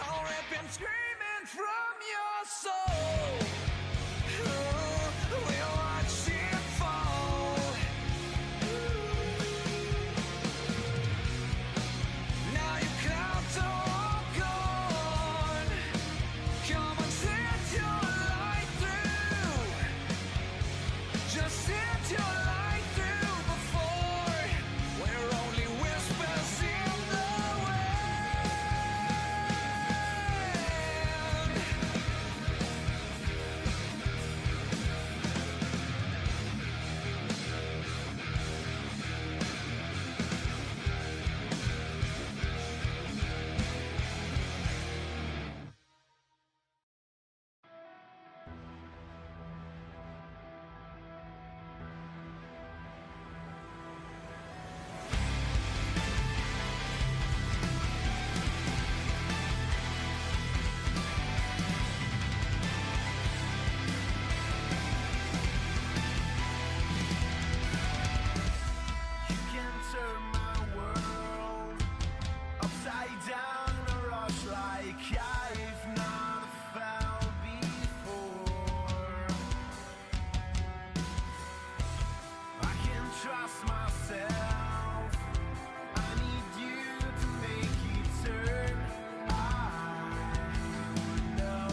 I'll rip and screaming from your soul. We'll watch it fall. Now your clouds are all gone. Come and set your light through. Just set your light through before we're only whispers in the wind. You can turn my world upside down a rush like I've not felt before. I can trust myself. I need you to make it turn. I know.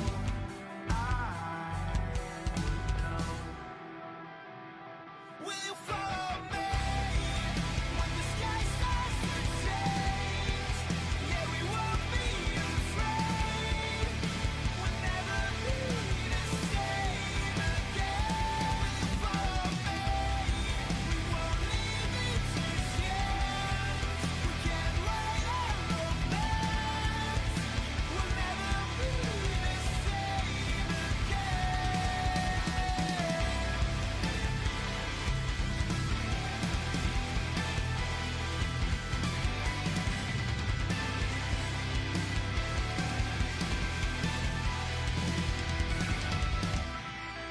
Will you follow me when the sky starts to change? Yeah, we won't be afraid. We'll never be the same again. Will you follow me? We won't leave it to chance. We can't write our romance. We'll never be the same again.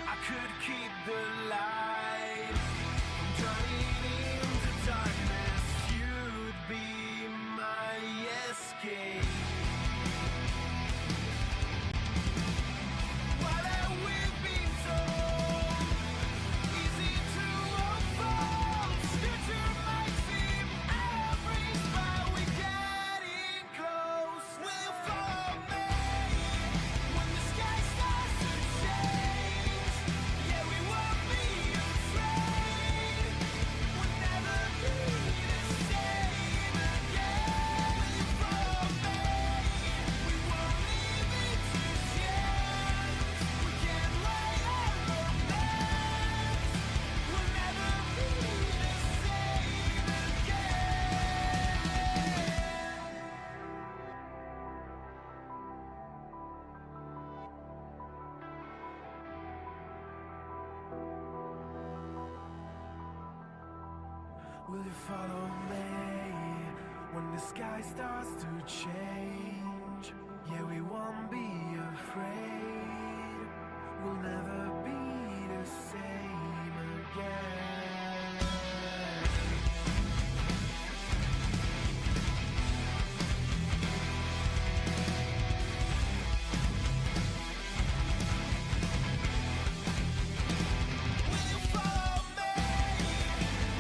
I could keep the light from turning into darkness. You'd be my escape. What have we been told? Easy to unfold. Future might seem average, but we're getting close. Will you follow me when the sky starts to change? Yeah, we won't be afraid. We'll never be the same again. Will you follow me? We won't leave it to chance. We can't write our romance. We'll never be the same again. Will you follow me when the sky starts to change? Yeah, we won't be afraid. We'll never be the same again. Will you follow me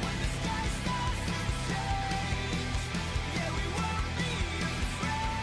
when the sky starts to change? Yeah, we won't be afraid.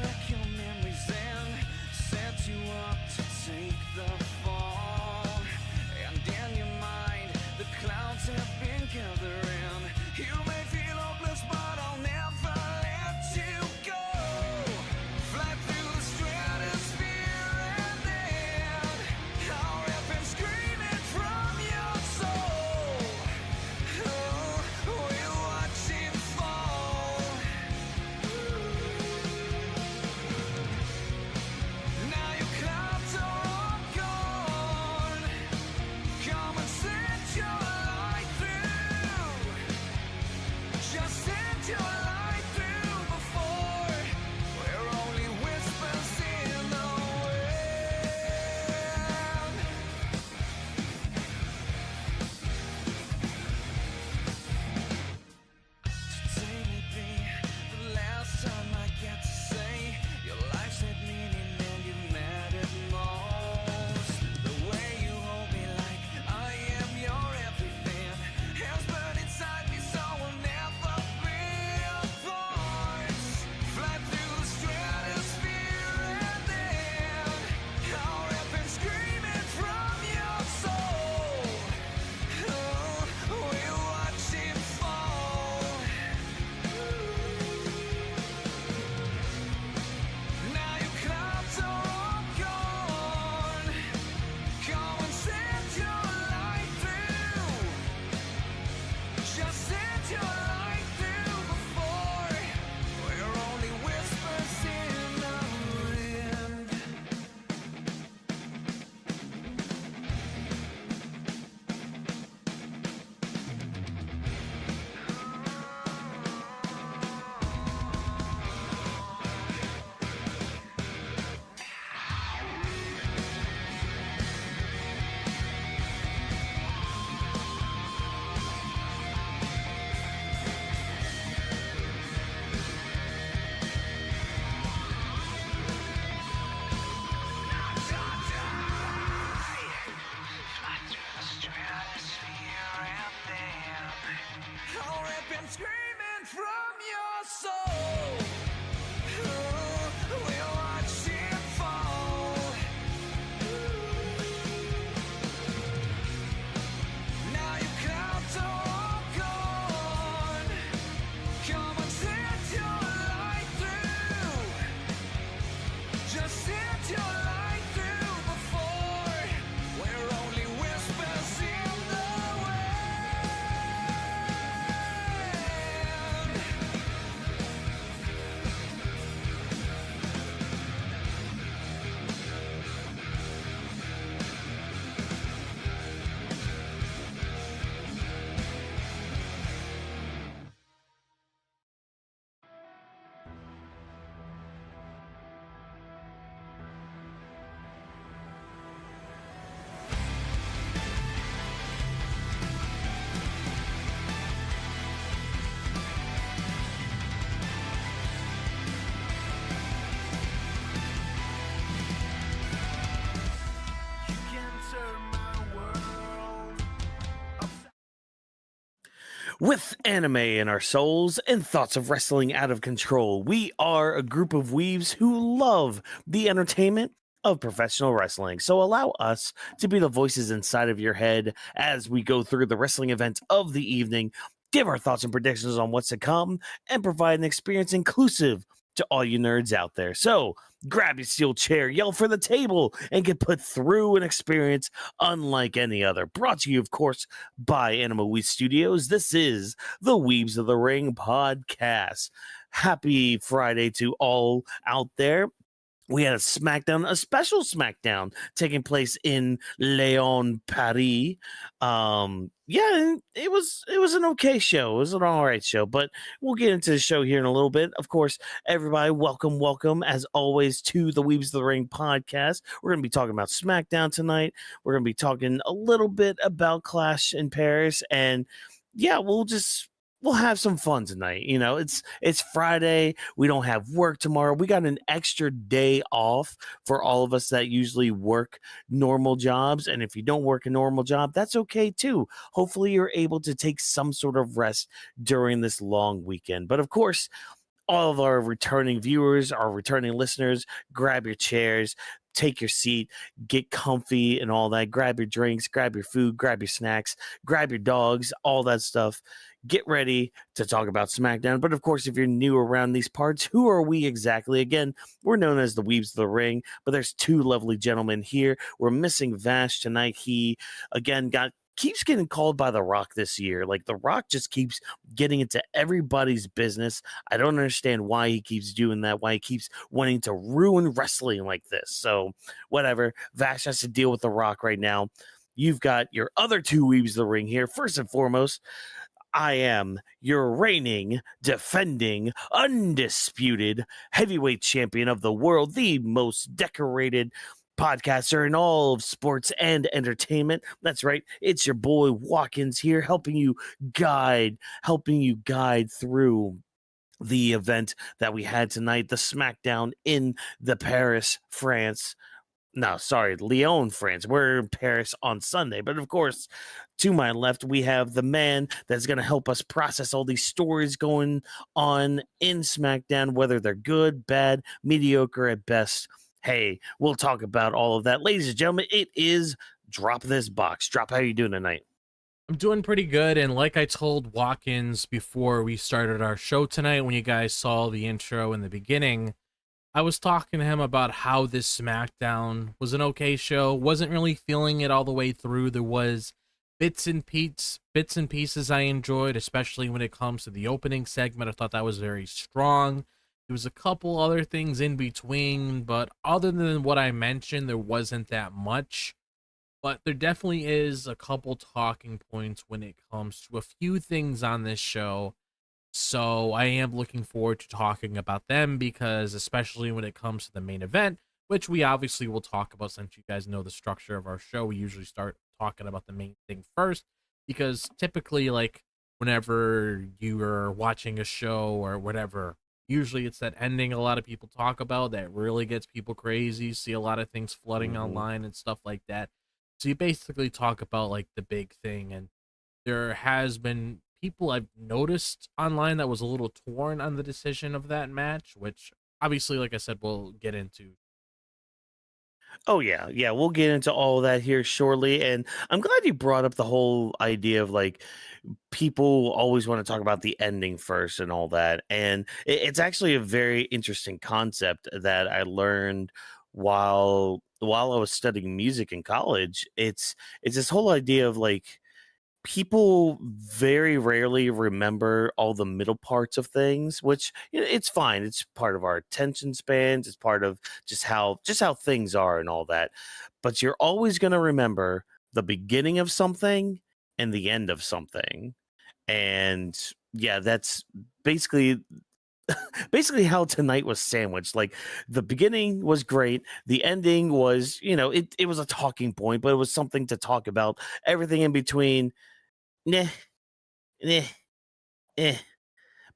back your memories and set you up to take the fall. And in your mind, the clouds have been gathering. You may feel hopeless, but I'll never let you go. Fly through the stratosphere and then I'll rip and screaming from your soul. Oh, we'll watch it fall. Now your clouds are all gone. Come and set your light through. Just set your light through before we're only whispers in the wind. Today may be the last time I get to say your life's had meaning and you mattered most. The way you hold me like I am your everything has burned inside me, so we'll never be apart. Fly through the stratosphere and then I'll rip and screaming from your soul. Oh, we'll watch it fall. Now your clouds are all gone. Come and set your light through. Just set your light through before we're only whispers in the wind. Fly through the stratosphere and then I'll rip and screaming from your soul. Oh, we'll watch it fall. Now your clouds are all gone. Come and set your light through. Just set your light through before we're only whispers in the wind. You can turn my world upside. With anime in our souls and thoughts of wrestling out of control, we are a group of weaves who love the entertainment of professional wrestling. So allow us to be the voices inside of your head as we go through the wrestling events of the evening, give our thoughts and predictions on what's to come, and provide an experience inclusive to all you nerds out there. So grab your steel chair, yell for the table, and get put through an experience unlike any other. Brought to you, of course, by Anima Weed Studios. This is the Weebs of the Ring podcast. Happy Friday to all out there. We had a SmackDown, a special SmackDown taking place in Lyon, Paris. Yeah, it was an okay show. It was an all right show, but we'll get into the show here in a little bit. Of course, everybody, welcome as always to the Weebs of the Ring podcast. We're going to be talking about SmackDown tonight. We're going to be talking a little bit about Clash in Paris, and yeah, we'll have some fun tonight. You know, it's Friday. We don't have work tomorrow. We got an extra day off for all of us that usually work normal jobs. And if you don't work a normal job, that's okay too. Hopefully you're able to take some sort of rest during this long weekend. But of course, all of our returning viewers, our returning listeners, grab your chairs, take your seat, get comfy and all that. Grab your drinks, grab your food, grab your snacks, grab your dogs, all that stuff. Get ready to talk about SmackDown. But of course, if you're new around these parts, who are we exactly? Again, we're known as the Weebs of the Ring, but there's two lovely gentlemen here. We're missing Vash tonight. He, again, keeps getting called by The Rock this year. Like, The Rock just keeps getting into everybody's business. I don't understand why he keeps doing that, why he keeps wanting to ruin wrestling like this. So, whatever. Vash has to deal with The Rock right now. You've got your other two Weebs of the Ring here. First and foremost, I am your reigning, defending, undisputed heavyweight champion of the world, the most decorated podcaster in all of sports and entertainment. That's right. It's your boy Watkins here, helping you guide through the event that we had tonight, the SmackDown in the Paris, France. No, sorry, Lyon, France. We're in Paris on Sunday. But of course, to my left, we have the man that's going to help us process all these stories going on in SmackDown, whether they're good, bad, mediocre at best. Hey, we'll talk about all of that. Ladies and gentlemen, it is Drop This Box. Drop, how are you doing tonight? I'm doing pretty good, and like I told Watkins before we started our show tonight, when you guys saw the intro in the beginning, I was talking to him about how this SmackDown was an okay show. Wasn't really feeling it all the way through. There was bits and pieces I enjoyed, especially when it comes to the opening segment. I thought that was very strong. There was a couple other things in between, but other than what I mentioned, there wasn't that much. But there definitely is a couple talking points when it comes to a few things on this show. So I am looking forward to talking about them, because especially when it comes to the main event, which we obviously will talk about, since you guys know the structure of our show, we usually start talking about the main thing first, because typically, like, whenever you are watching a show or whatever, usually it's that ending a lot of people talk about that really gets people crazy. You see a lot of things flooding online and stuff like that. So you basically talk about, like, the big thing, and there has been people I've noticed online that was a little torn on the decision of that match, which obviously, like I said, we'll get into. Oh yeah, we'll get into all of that here shortly. And I'm glad you brought up the whole idea of, like, people always want to talk about the ending first and all that. And it's actually a very interesting concept that I learned while I was studying music in college. It's this whole idea of, like, people very rarely remember all the middle parts of things, which, it's fine. It's part of our attention spans. It's part of just how things are and all that. But you're always going to remember the beginning of something and the end of something. And yeah, that's basically how tonight was sandwiched. Like, the beginning was great, the ending was, it was a talking point, but it was something to talk about. Everything in between, nah, eh, eh.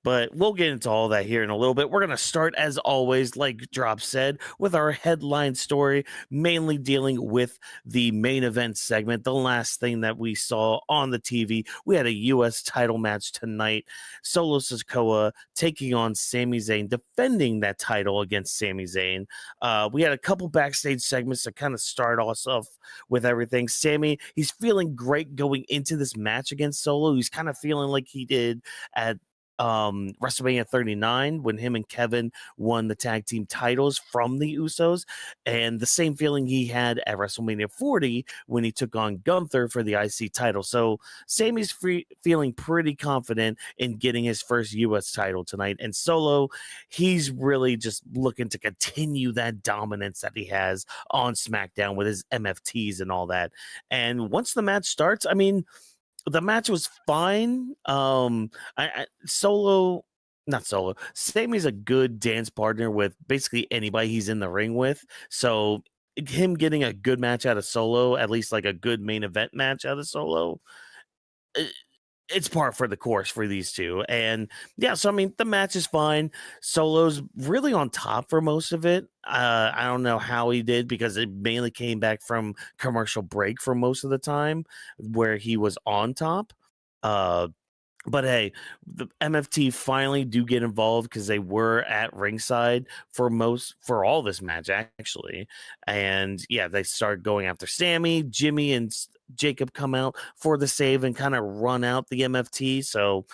But we'll get into all that here in a little bit. We're going to start, as always, like Drop said, with our headline story, mainly dealing with the main event segment, the last thing that we saw on the TV. We had a U.S. title match tonight. Solo Sikoa taking on Sami Zayn, defending that title against Sami Zayn. We had a couple backstage segments to kind of start us off with everything. Sami, he's feeling great going into this match against Solo. He's kind of feeling like he did at WrestleMania 39 when him and Kevin won the tag team titles from the Usos, and the same feeling he had at WrestleMania 40 when he took on Gunther for the IC title. So Sami's feeling pretty confident in getting his first US title tonight. And Solo, he's really just looking to continue that dominance that he has on SmackDown with his MFTs and all that. And once the match starts, I mean, the match was fine. Sami's a good dance partner with basically anybody he's in the ring with. So him getting a good match out of Solo, at least like a good main event match out of Solo, it's par for the course for these two. And yeah, so I mean, the match is fine. Solo's really on top for most of it. I don't know how he did, because it mainly came back from commercial break for most of the time where he was on top. But hey, the MFT finally do get involved because they were at ringside for all this match actually, and yeah, they start going after Sammy, Jimmy, and Jacob come out for the save and kind of run out the MFT. So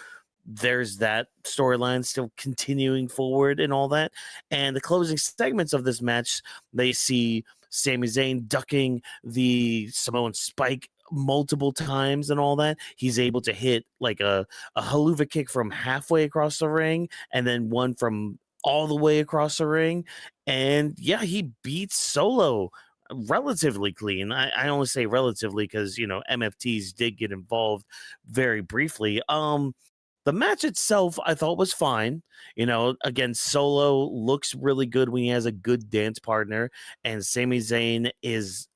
there's that storyline still continuing forward and all that. And the closing segments of this match, they see Sami Zayn ducking the Samoan spike multiple times and all that. He's able to hit like a haluva kick from halfway across the ring and then one from all the way across the ring. And yeah, he beats Solo relatively clean. I only say relatively because, you know, MFTs did get involved very briefly. The match itself, I thought was fine. You know, again, Solo looks really good when he has a good dance partner, and Sami Zayn is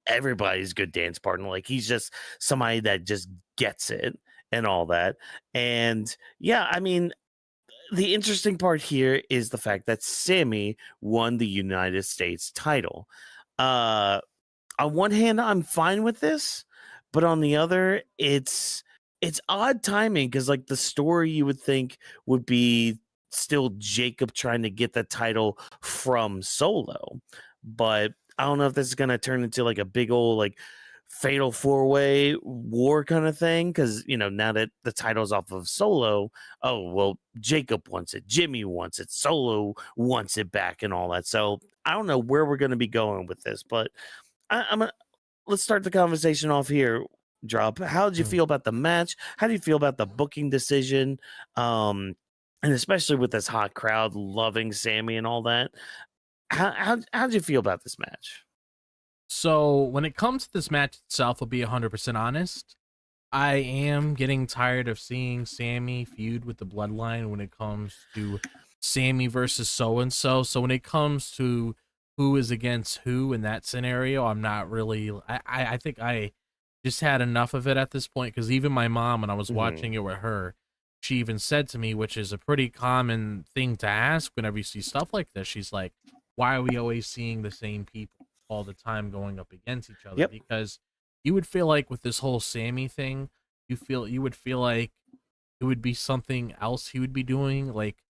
everybody's good dance partner. Like he's just somebody that just gets it and all that. And yeah, I mean, the interesting part here is the fact that Sammy won the United States title. Uh on one hand, I'm fine with this, but on the other, it's odd timing because like the story you would think would be still Jacob trying to get the title from Solo, but I don't know if this is gonna turn into like a big old like fatal four-way war kind of thing because you know now that the title's off of Solo, oh well, Jacob wants it, Jimmy wants it, Solo wants it back, and all that. So I don't know where we're gonna be going with this, but I'm let's start the conversation off here. Drop. How did you feel about the match? How do you feel about the booking decision? And especially with this hot crowd loving Sammy and all that. How did you feel about this match? So when it comes to this match itself, I'll be 100% honest. I am getting tired of seeing Sammy feud with the Bloodline when it comes to Sammy versus so and so. So when it comes to who is against who in that scenario, I'm not really. I think I just had enough of it at this point because even my mom, when I was watching it with her, she even said to me, which is a pretty common thing to ask whenever you see stuff like this. She's like, "Why are we always seeing the same people all the time going up against each other?" Yep. Because you would feel like with this whole Sammy thing, you would feel like it would be something else he would be doing. Like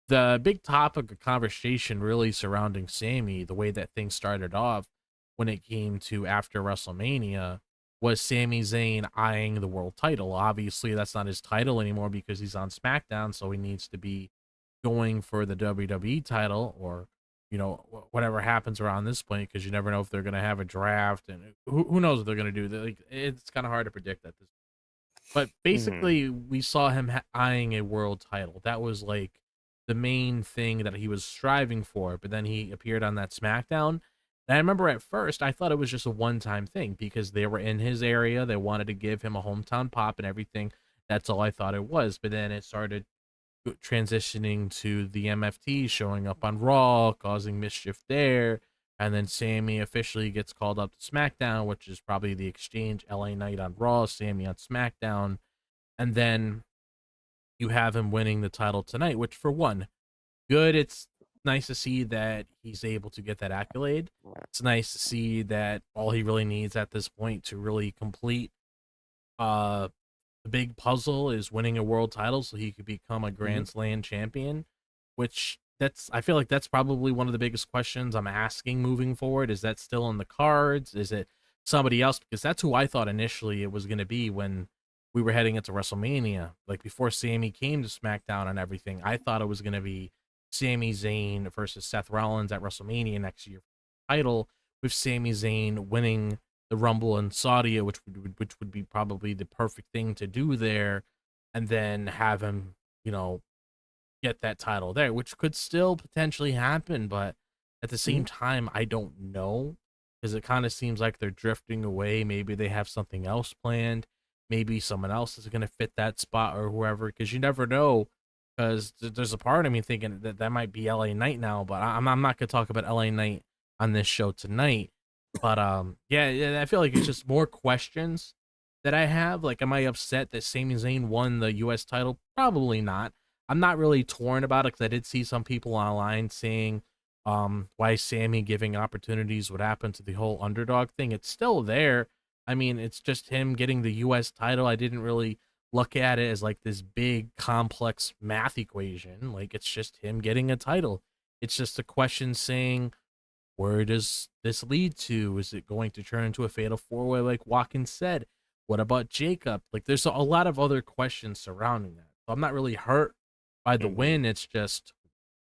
the big topic of conversation really surrounding Sammy, the way that things started off when it came to after WrestleMania, was Sami Zayn eyeing the world title. Obviously, that's not his title anymore because he's on SmackDown, so he needs to be going for the WWE title or, you know, whatever happens around this point because you never know if they're going to have a draft and who knows what they're going to do. Like, it's kind of hard to predict at this. But basically, we saw him eyeing a world title. That was like the main thing that he was striving for. But then he appeared on that SmackDown. And I remember at first, I thought it was just a one-time thing because they were in his area. They wanted to give him a hometown pop and everything. That's all I thought it was. But then it started transitioning to the MFT showing up on Raw, causing mischief there. And then Sammy officially gets called up to SmackDown, which is probably the exchange LA Knight on Raw, Sammy on SmackDown. And then you have him winning the title tonight, which for one, good. It's nice to see that he's able to get that accolade. It's nice to see that all he really needs at this point to really complete the big puzzle is winning a world title so he could become a Grand Slam champion, which I feel like that's probably one of the biggest questions I'm asking moving forward. Is that still in the cards? Is it somebody else? Because that's who I thought initially it was going to be when we were heading into WrestleMania. Like before Sammy came to SmackDown and everything, I thought it was going to be Sami Zayn versus Seth Rollins at WrestleMania next year for the title, with Sami Zayn winning the Rumble in Saudi, which would be probably the perfect thing to do there, and then have him, you know, get that title there, which could still potentially happen, but at the same time, I don't know because it kind of seems like they're drifting away. Maybe they have something else planned. Maybe someone else is going to fit that spot or whoever, because you never know. Because there's a part of me thinking that might be LA Knight now, but I'm not going to talk about LA Knight on this show tonight. But yeah, I feel like it's just more questions that I have. Like, am I upset that Sami Zayn won the U.S. title? Probably not. I'm not really torn about it because I did see some people online saying why Sammy giving opportunities would happen to the whole underdog thing. It's still there. I mean, it's just him getting the U.S. title. I didn't really look at it as like this big complex math equation. Like it's just him getting a title. It's just a question saying, where does this lead to? Is it going to turn into a fatal four-way like Watkins said? What about Jacob? Like there's a lot of other questions surrounding that. So I'm not really hurt by the win. It's just,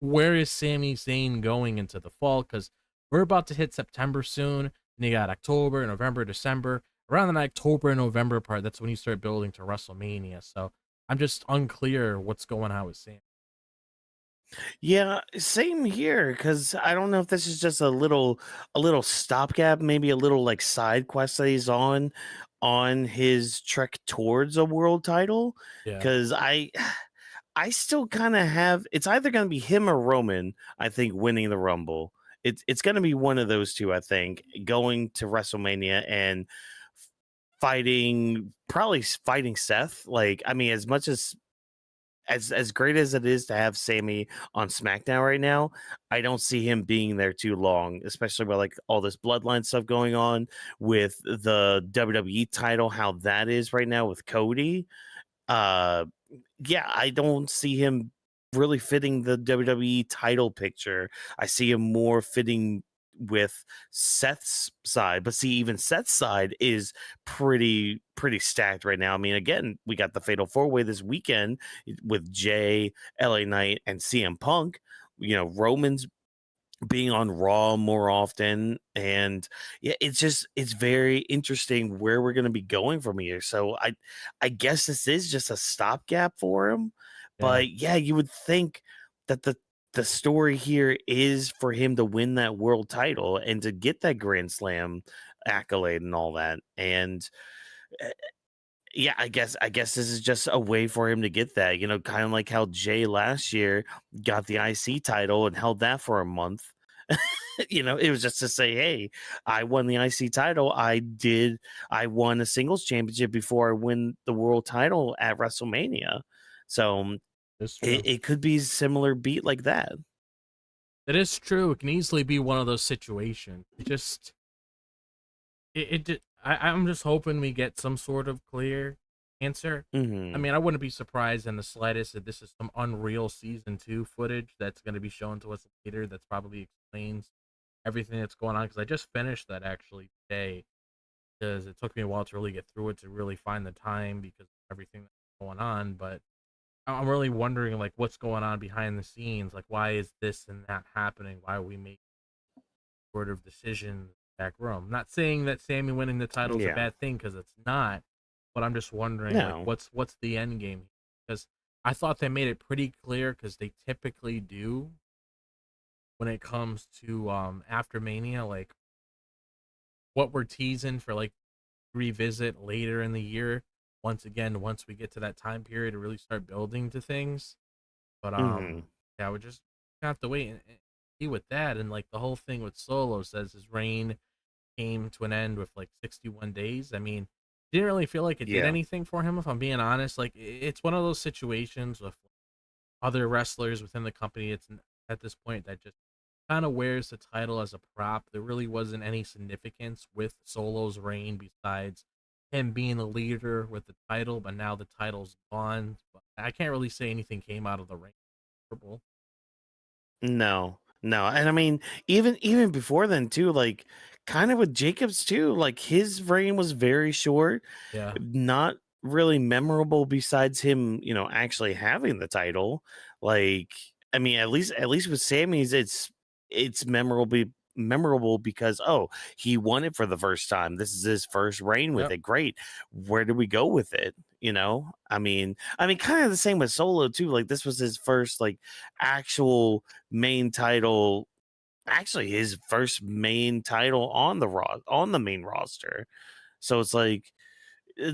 where is Sami Zayn going into the fall? Because we're about to hit September soon. And you got October, November, December. Around the October and November part, that's when you start building to WrestleMania. So I'm just unclear what's going on with Sami. Yeah, same here. Because I don't know if this is just a little stopgap, maybe a little like side quest that he's on his trek towards a world title. Yeah. Because I still kind of have, it's either going to be him or Roman, I think, winning the Rumble. It's going to be one of those two, I think, going to WrestleMania and probably fighting Seth. Like, I mean, as much as great as it is to have Sammy on SmackDown right now, I don't see him being there too long, especially with like all this bloodline stuff going on with the WWE title, how that is right now with Cody. Uh yeah, I don't see him really fitting the WWE title picture. I see him more fitting with Seth's side, but see, even Seth's side is pretty stacked right now. I mean, again, we got the Fatal Four Way this weekend with Jay, LA Knight, and CM Punk. You know, Roman's being on Raw more often, and yeah, it's very interesting where we're going to be going from here. So I guess this is just a stopgap for him, Yeah. but yeah, you would think that the story here is for him to win that world title and to get that Grand Slam accolade and all that. And uh, yeah, I guess this is just a way for him to get that, you know, kind of like how Jay last year got the IC title and held that for a month. You know, it was just to say, hey, I won the IC title. I won a singles championship before I win the world title at WrestleMania. So It's it, true. it could be a similar beat like that. It is true. It can easily be one of those situations. I'm just hoping we get some sort of clear answer. I Hmm. mean, I wouldn't be surprised in the slightest if this is some Unreal Season 2 footage that's going to be shown to us later that's probably explains everything that's going on. Because I just finished that actually today, because it took me a while to really get through it, to really find the time because of everything that's going on. But I'm really wondering, like, what's going on behind the scenes. Like, why is this and that happening? Why are we making sort of decisions back room? Not saying that Sammy winning the title is a Yeah. bad thing, because it's not. But I'm just wondering, like, No. what's the end game? Because I thought they made it pretty clear, because they typically do when it comes to after Mania, like what we're teasing for, like, revisit later in the year. Once again, once we get to that time period to really start building to things. But Hmm. yeah, we just have to wait and see with that. And like the whole thing with Solo says his reign came to an end with like 61 days. I mean, didn't really feel like it did Yeah. anything for him, if I'm being honest. Like it's one of those situations with other wrestlers within the company. It's at this point that just kind of wears the title as a prop. There really wasn't any significance with Solo's reign besides him being the leader with the title, but now the title's gone. But I can't really say anything came out of the reign. No, no, and I mean, even before then too, like kind of with Jacobs too, like his reign was very short, Yeah. not really memorable besides him, you know, actually having the title. Like, I mean, at least with Sammy's, it's memorable because oh, he won it for the first time. This is his first reign with Yep. it. Great. Where do we go with it? You know, I mean, kind of the same with Solo too. Like this was his first like actual main title, actually his first main title on the main roster. So it's like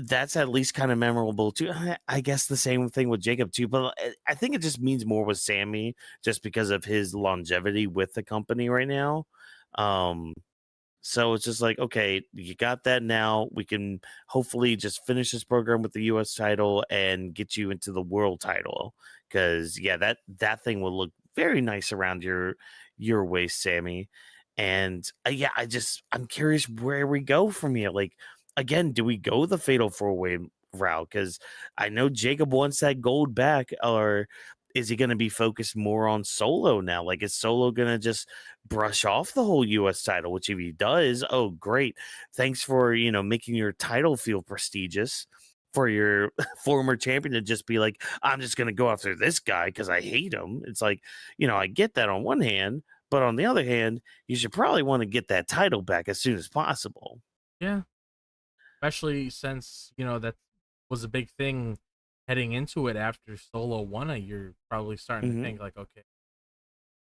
that's at least kind of memorable too. I guess the same thing with Jacob too, but I think it just means more with Sammy just because of his longevity with the company right now. Um so it's just like, okay, you got that now. We can hopefully just finish this program with the US title and get you into the world title. Cause yeah, that thing will look very nice around your waist, Sammy. And yeah, I'm curious where we go from here. Like again, do we go the fatal four way route? Because I know Jacob wants that gold back, or is he going to be focused more on Solo now? Like, is Solo going to just brush off the whole U.S. title? Which, if he does, oh, great. Thanks for, making your title feel prestigious for your former champion to just be like, I'm just going to go after this guy because I hate him. It's like, I get that on one hand, but on the other hand, you should probably want to get that title back as soon as possible. Yeah, especially since that was a big thing heading into it after Solo won it. You're probably starting to think like, okay,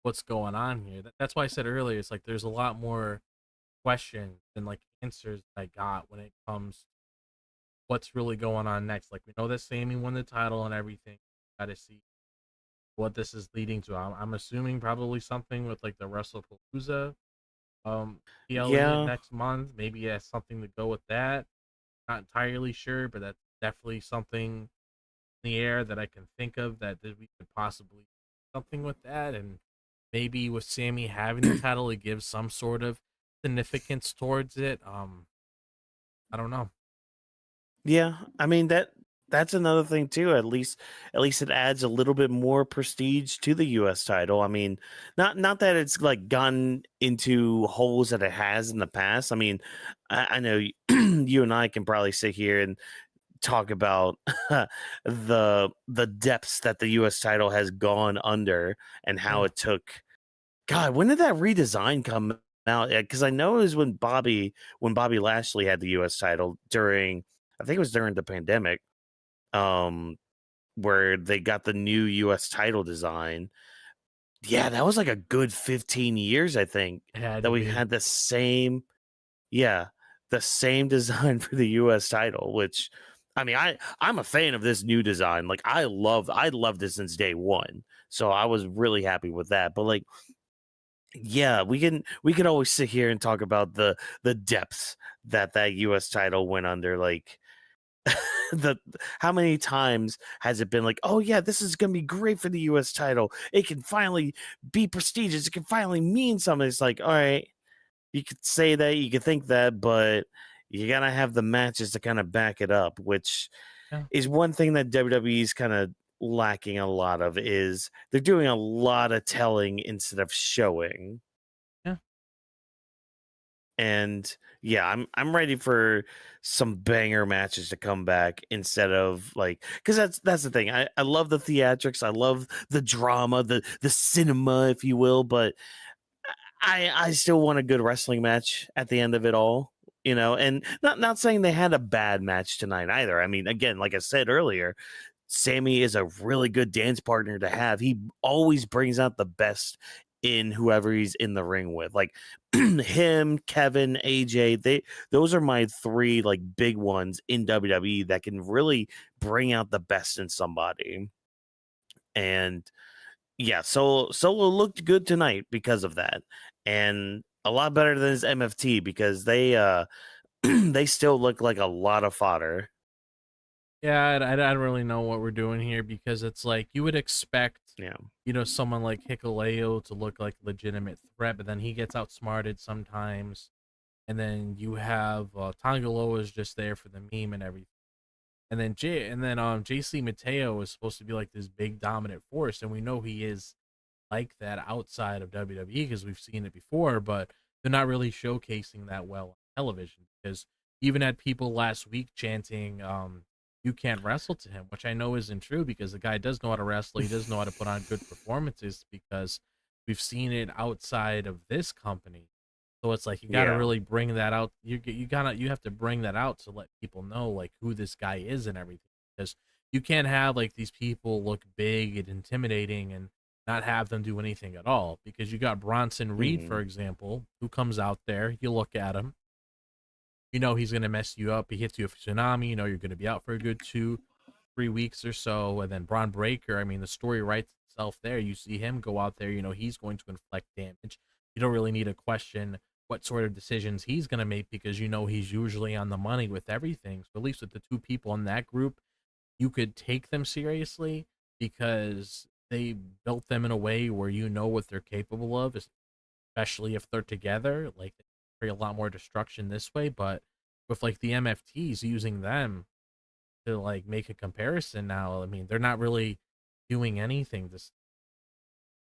what's going on here? That's why I said earlier, it's like there's a lot more questions than like answers I got when it comes to what's really going on next. Like, we know that Sami won the title and everything. Got to see what this is leading to. I'm assuming probably something with like the WrestlePalooza PLE Yeah. next month. Maybe it has something to go with that. Not entirely sure, but that's definitely something in the air that I can think of that we could possibly do something with that. And maybe with Sami having the title, it gives some sort of significance towards it. I don't know. Yeah, I mean that's another thing too. At least it adds a little bit more prestige to the US title. I mean, not that it's like gone into holes that it has in the past. I mean, I know you and I can probably sit here and talk about the depths that the US title has gone under and how it took. God, when did that redesign come out? Because I know it was when Bobby Lashley had the US title during, I think it was during the pandemic, where they got the new US title design. Yeah, that was like a good 15 years, I think, It had that to we be. had yeah, the same design for the US title, which I mean, I'm a fan of this new design. Like I loved it since day one. So I was really happy with that. But like, yeah, we can always sit here and talk about the depths that US title went under. Like the how many times has it been like, oh yeah, this is gonna be great for the US title. It can finally be prestigious, it can finally mean something. It's like, all right, you could say that, you could think that, but you gotta have the matches to kind of back it up, which Yeah. is one thing that WWE is kind of lacking a lot of. Is they're doing a lot of telling instead of showing. Yeah. And yeah, I'm ready for some banger matches to come back instead of like, because that's the thing. I love the theatrics, I love the drama, the cinema, if you will, but I still want a good wrestling match at the end of it all. And not saying they had a bad match tonight either. I mean, again, like I said earlier, Sami is a really good dance partner to have. He always brings out the best in whoever he's in the ring with. Like him, Kevin, AJ, those are my three like big ones in WWE that can really bring out the best in somebody. And yeah, Solo looked good tonight because of that. And a lot better than his MFT because they they still look like a lot of fodder. Yeah, I don't really know what we're doing here because it's like you would expect, Yeah. someone like Hikuleo to look like a legitimate threat, but then he gets outsmarted sometimes. And then you have Tongaloa is just there for the meme and everything. And then JC Mateo is supposed to be like this big dominant force, and we know he is like that outside of WWE because we've seen it before, but they're not really showcasing that well on television because even had people last week chanting you can't wrestle to him, which I know isn't true because the guy does know how to wrestle, he does know how to put on good performances because we've seen it outside of this company. So it's like you got to Yeah. really bring that out. You have to bring that out to let people know like who this guy is and everything because you can't have like these people look big and intimidating and not have them do anything at all because you got Bronson Reed, Mhm. for example, who comes out there, you look at him, he's going to mess you up. He hits you with a tsunami, you're going to be out for a good 2-3 weeks or so. And then Braun Breaker, I mean, the story writes itself there. You see him go out there, he's going to inflict damage. You don't really need to question what sort of decisions he's going to make because he's usually on the money with everything. So at least with the two people in that group, you could take them seriously because they built them in a way where you know what they're capable of, especially if they're together. Like, they create a lot more destruction this way. But with like the MFTs using them, to like make a comparison now. I mean, they're not really doing anything this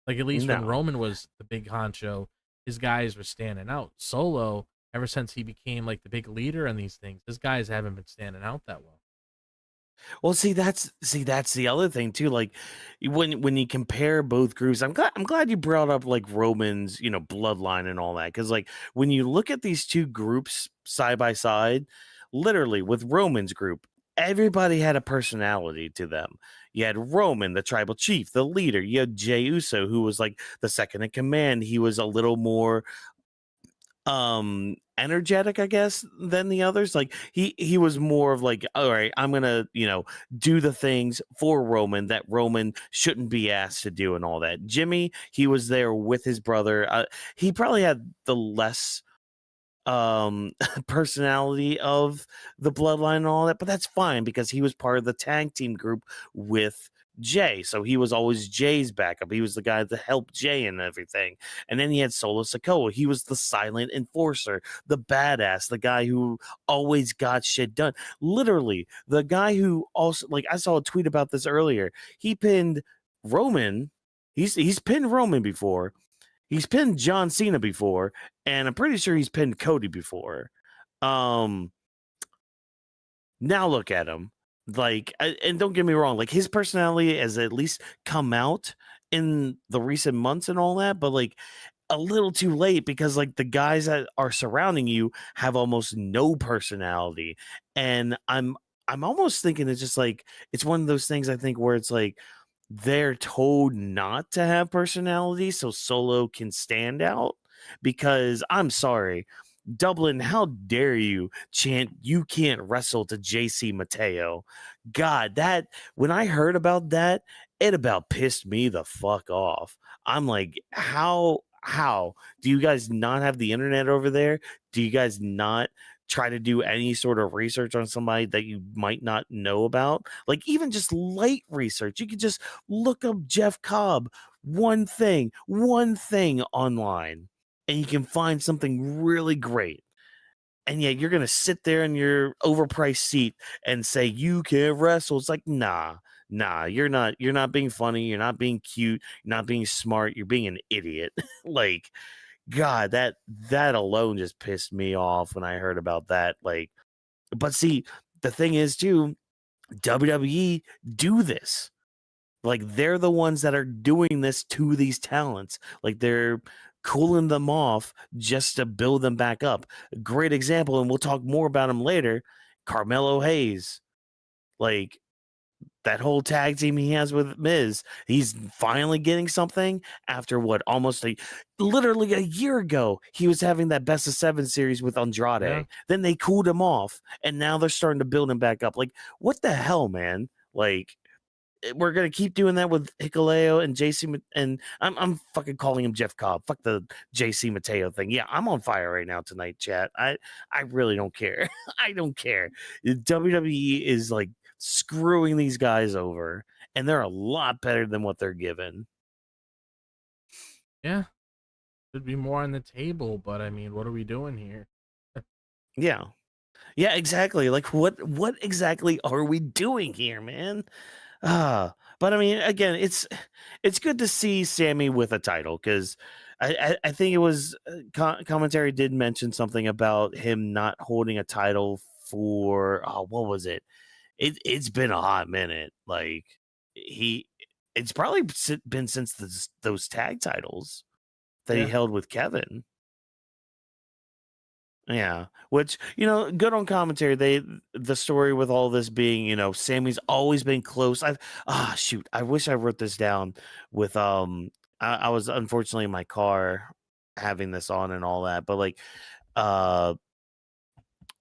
like at least when No. Roman was the big honcho, his guys were standing out. Solo, ever since he became like the big leader in these things, his guys haven't been standing out that well. Well, see that's the other thing too. Like when you compare both groups, I'm glad you brought up like Roman's, bloodline and all that, because like when you look at these two groups side by side, literally with Roman's group, everybody had a personality to them. You had Roman, the tribal chief, the leader. You had Jey Uso, who was like the second in command. He was a little more energetic, I guess, than the others. Like he was more of like, all right, I'm gonna do the things for Roman that Roman shouldn't be asked to do and all that. Jimmy, he was there with his brother. He probably had the less personality of the bloodline and all that, but that's fine because he was part of the tag team group with Jay, so he was always Jay's backup. He was the guy that helped Jay and everything. And then he had Solo Sikoa. He was the silent enforcer, the badass, the guy who always got shit done. Literally, the guy who also, like, I saw a tweet about this earlier. He pinned Roman. He's pinned Roman before. He's pinned John Cena before, and I'm pretty sure he's pinned Cody before. Now look at him. Like, and don't get me wrong, like his personality has at least come out in the recent months and all that, but like a little too late because like the guys that are surrounding you have almost no personality. And I'm almost thinking it's just like it's one of those things I think where it's like they're told not to have personality so Solo can stand out, because I'm sorry, Dublin, how dare you chant "You can't wrestle" to JC Mateo? God, that when I heard about that, it about pissed me the fuck off. I'm like, how do you guys not have the internet over there? Do you guys not try to do any sort of research on somebody that you might not know about? Like even just light research. You could just look up Jeff Cobb, one thing online, and you can find something really great. And yet you're going to sit there in your overpriced seat and say you can't wrestle. It's like, nah, you're not being funny. You're not being cute. You're not being smart. You're being an idiot. Like, God, that alone just pissed me off when I heard about that. Like, but see, the thing is too, WWE do this. Like they're the ones that are doing this to these talents. Like they're cooling them off just to build them back up. Great example, and we'll talk more about him later. Carmelo Hayes. Like that whole tag team he has with Miz, he's finally getting something after what literally a year ago he was having that best of 7 series with Andrade. Yeah. Then they cooled him off and now they're starting to build him back up. Like what the hell, man? Like we're gonna keep doing that with Hikuleo and JC, and I'm fucking calling him Jeff Cobb. Fuck the JC Mateo thing. Yeah, I'm on fire right now tonight, chat. I really don't care. I don't care. WWE is like screwing these guys over, and they're a lot better than what they're given. Yeah. Should be more on the table, but I mean, what are we doing here? Yeah, exactly. Like what exactly are we doing here, man? But I mean, again, it's good to see Sami with a title, because I think it was commentary did mention something about him not holding a title for what was it? It's been a hot minute. Like it's probably been since those tag titles that he Yeah. held with Kevin. Yeah, which good on commentary. The story with all this being, Sammy's always been close. Shoot, I wish I wrote this down. With I was unfortunately in my car having this on and all that, but like,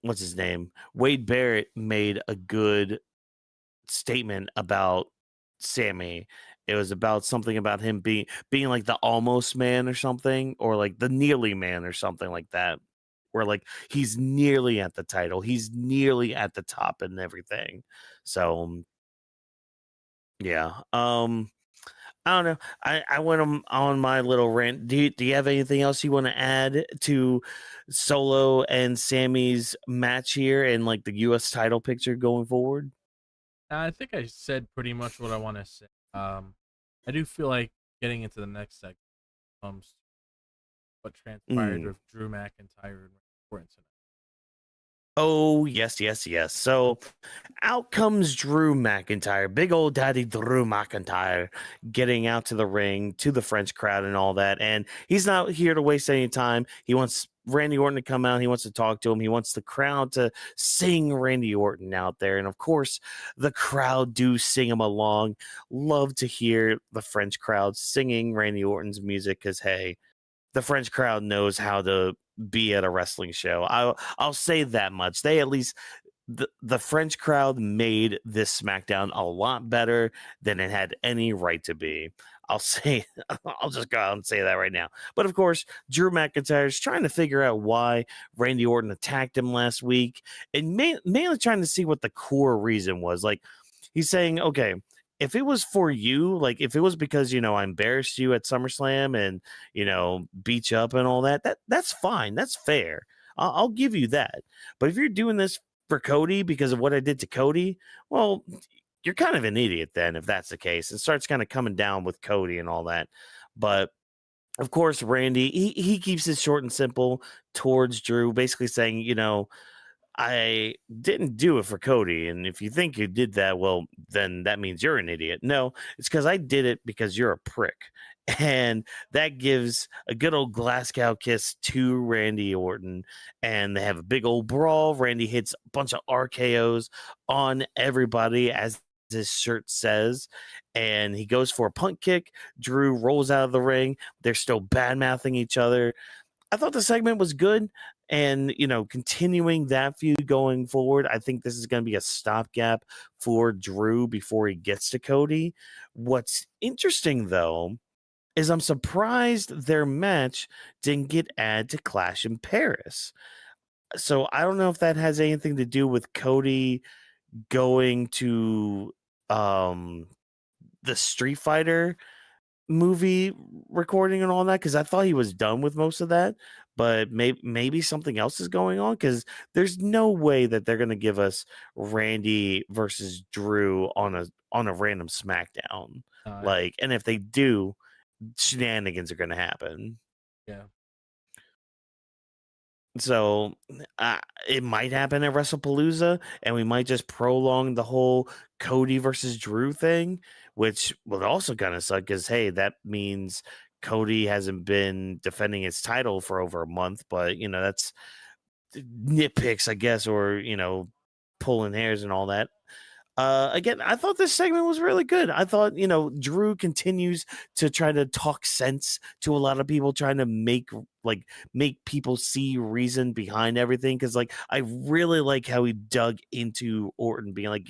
what's his name? Wade Barrett made a good statement about Sammy. It was about something about him being like the almost man or something, or like the nearly man or something like that, where like he's nearly at the title, he's nearly at the top and everything. So yeah, I don't know. I went on my little rant. Do you have anything else you want to add to Solo and Sammy's match here and like the U.S. title picture going forward? I think I said pretty much what I want to say. I do feel like getting into the next segment comes to what transpired Mm. with Drew McIntyre and Randy Orton tonight. Oh, yes, yes, yes. So out comes Drew McIntyre, big old daddy Drew McIntyre, getting out to the ring, to the French crowd and all that. And he's not here to waste any time. He wants Randy Orton to come out. He wants to talk to him. He wants the crowd to sing Randy Orton out there. And of course, the crowd do sing him along. Love to hear the French crowd singing Randy Orton's music because, hey, the French crowd knows how to be at a wrestling show. I'll say that much. They at least the French crowd made this SmackDown a lot better than it had any right to be. I'll say I'll just go out and say that right now. But of course, Drew McIntyre is trying to figure out why Randy Orton attacked him last week, and mainly trying to see what the core reason was. Like he's saying, okay, if it was for you, like if it was because I embarrassed you at SummerSlam and beat you up and all that, that's fine, that's fair. I'll give you that. But if you're doing this for Cody because of what I did to Cody, well, you're kind of an idiot then if that's the case. And starts kind of coming down with Cody and all that. But of course, Randy, he keeps it short and simple towards Drew, basically saying, I didn't do it for Cody. And if you think you did that, well, then that means you're an idiot. No, it's because I did it because you're a prick. And that gives a good old Glasgow kiss to Randy Orton. And they have a big old brawl. Randy hits a bunch of RKOs on everybody, as his shirt says. And he goes for a punt kick. Drew rolls out of the ring. They're still bad mouthing each other. I thought the segment was good. And, continuing that feud going forward, I think this is going to be a stopgap for Drew before he gets to Cody. What's interesting, though, is I'm surprised their match didn't get added to Clash in Paris. So I don't know if that has anything to do with Cody going to the Street Fighter movie recording and all that, because I thought he was done with most of that, but maybe something else is going on, because there's no way that they're going to give us Randy versus Drew on a random SmackDown. And if they do, shenanigans are going to happen. Yeah. So it might happen at WrestlePalooza, and we might just prolong the whole Cody versus Drew thing, which would also kind of suck because, hey, that means Cody hasn't been defending his title for over a month. But, that's nitpicks, I guess, or, pulling hairs and all that. Again, I thought this segment was really good. I thought, Drew continues to try to talk sense to a lot of people, trying to make people see reason behind everything. Cause I really like how he dug into Orton being like,